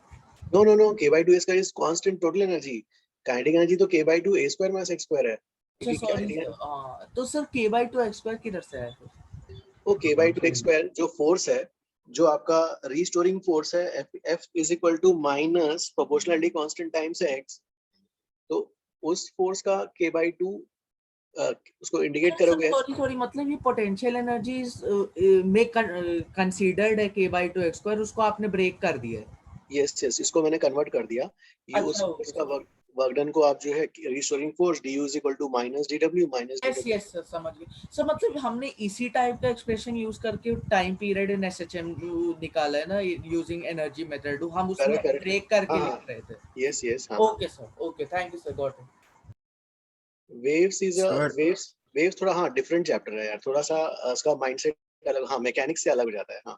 No no no, k/2 a square is constant total energy. Kinetic energy तो k/2 a square minus x square है। अच्छा सॉरी सर, तो सर k/2 x स्क्वायर किधर से आया फिर? वो k/2 x square जो फोर्स है, जो आपका रीस्टोरिंग फोर्स है, F is equal to minus proportionality constant times x, तो उस फोर्स का k/2 उसको इंडिकेट करोगे। सॉरी मतलब ये पोटेंशियल एनर्जी में कंसीडर्ड है k/2 x स्क्वायर, उसको आपने ब्रेक कर दिया है? यस यस, इसको मैंने कन्वर्ट कर दिया। ये उस फोर्स का वर्क डन को आप जो है restoring force du is equal to minus dw minus yes dw। Yes sir समझ गए सर। मतलब हमने इसी टाइप का एक्सप्रेशन यूज करके टाइम पीरियड इन एसएचएम निकाला है ना, यूजिंग एनर्जी मेथड, हम उसमें ब्रेक करके लिख रहे थे। यस यस हाँ। Okay sir, okay thank you sir, got it. Waves is a waves थोड़ा हाँ डिफरेंट चैप्टर है यार, थोड़ा सा उसका माइंडसेट अलग, हाँ मैकेनिक्स से अलग हो जाता है। हाँ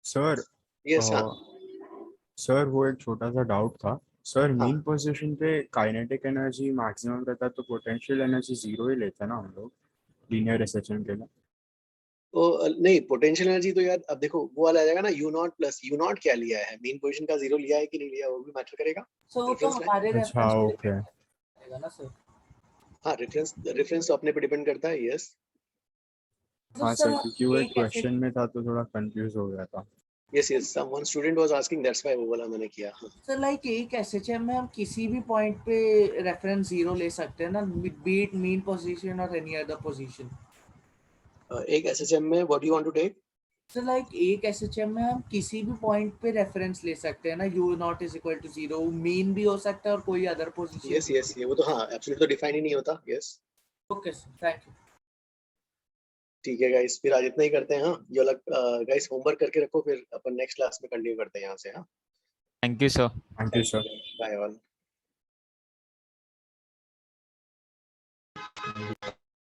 सर यस हाँ सर वो एक छोटा सा डाउट था सर। मीन पोजीशन पे काइनेटिक एनर्जी मैक्सिमम रहता है तो पोटेंशियल एनर्जी 0 ही लेते हैं ना हम लोग लीनियर एसएचएम के लिए? तो नहीं, पोटेंशियल एनर्जी तो यार अब देखो वो वाला आ जाएगा ना, u0 प्लस u0 क्या लिया है, मेन पोजीशन का 0 लिया है कि नहीं लिया, वो भी मैटर करेगा। सो तो हमारे अच्छा ओके ना सर। हाँ रेफरेंस तो अपने पे डिपेंड करता है। यस हाँ सर, क्योंकि वो एक क्वेश्चन में था तो थोड़ा कंफ्यूज हो गया था। Yes yes, one student was asking, that's why वो वाला मैंने किया। सर लाइक एक एसएचएम में हम किसी भी पॉइंट पे रेफरेंस 0 ले सकते हैं ना, बीट मीन पोजीशन और एनी अदर पोजीशन? एक एसएचएम में what you want to take? Sir like एक एसएचएम में हम किसी भी पॉइंट पे रेफरेंस ले सकते हैं ना, u0 is equal to 0, mean भी हो सकता है और कोई अदर पोजीशन। यस यस, ये वो तो हाँ एब्सोल्यूट तो डिफाइन ही नहीं होता। Yes okay sir, thank you. ठीक है गाइस, फिर आज इतना ही करते हैं। हाँ ये वाला गाइस होमवर्क करके रखो, फिर अपन नेक्स्ट क्लास में कंटिन्यू करते हैं यहाँ से। हाँ thank you sir. Bye all. है।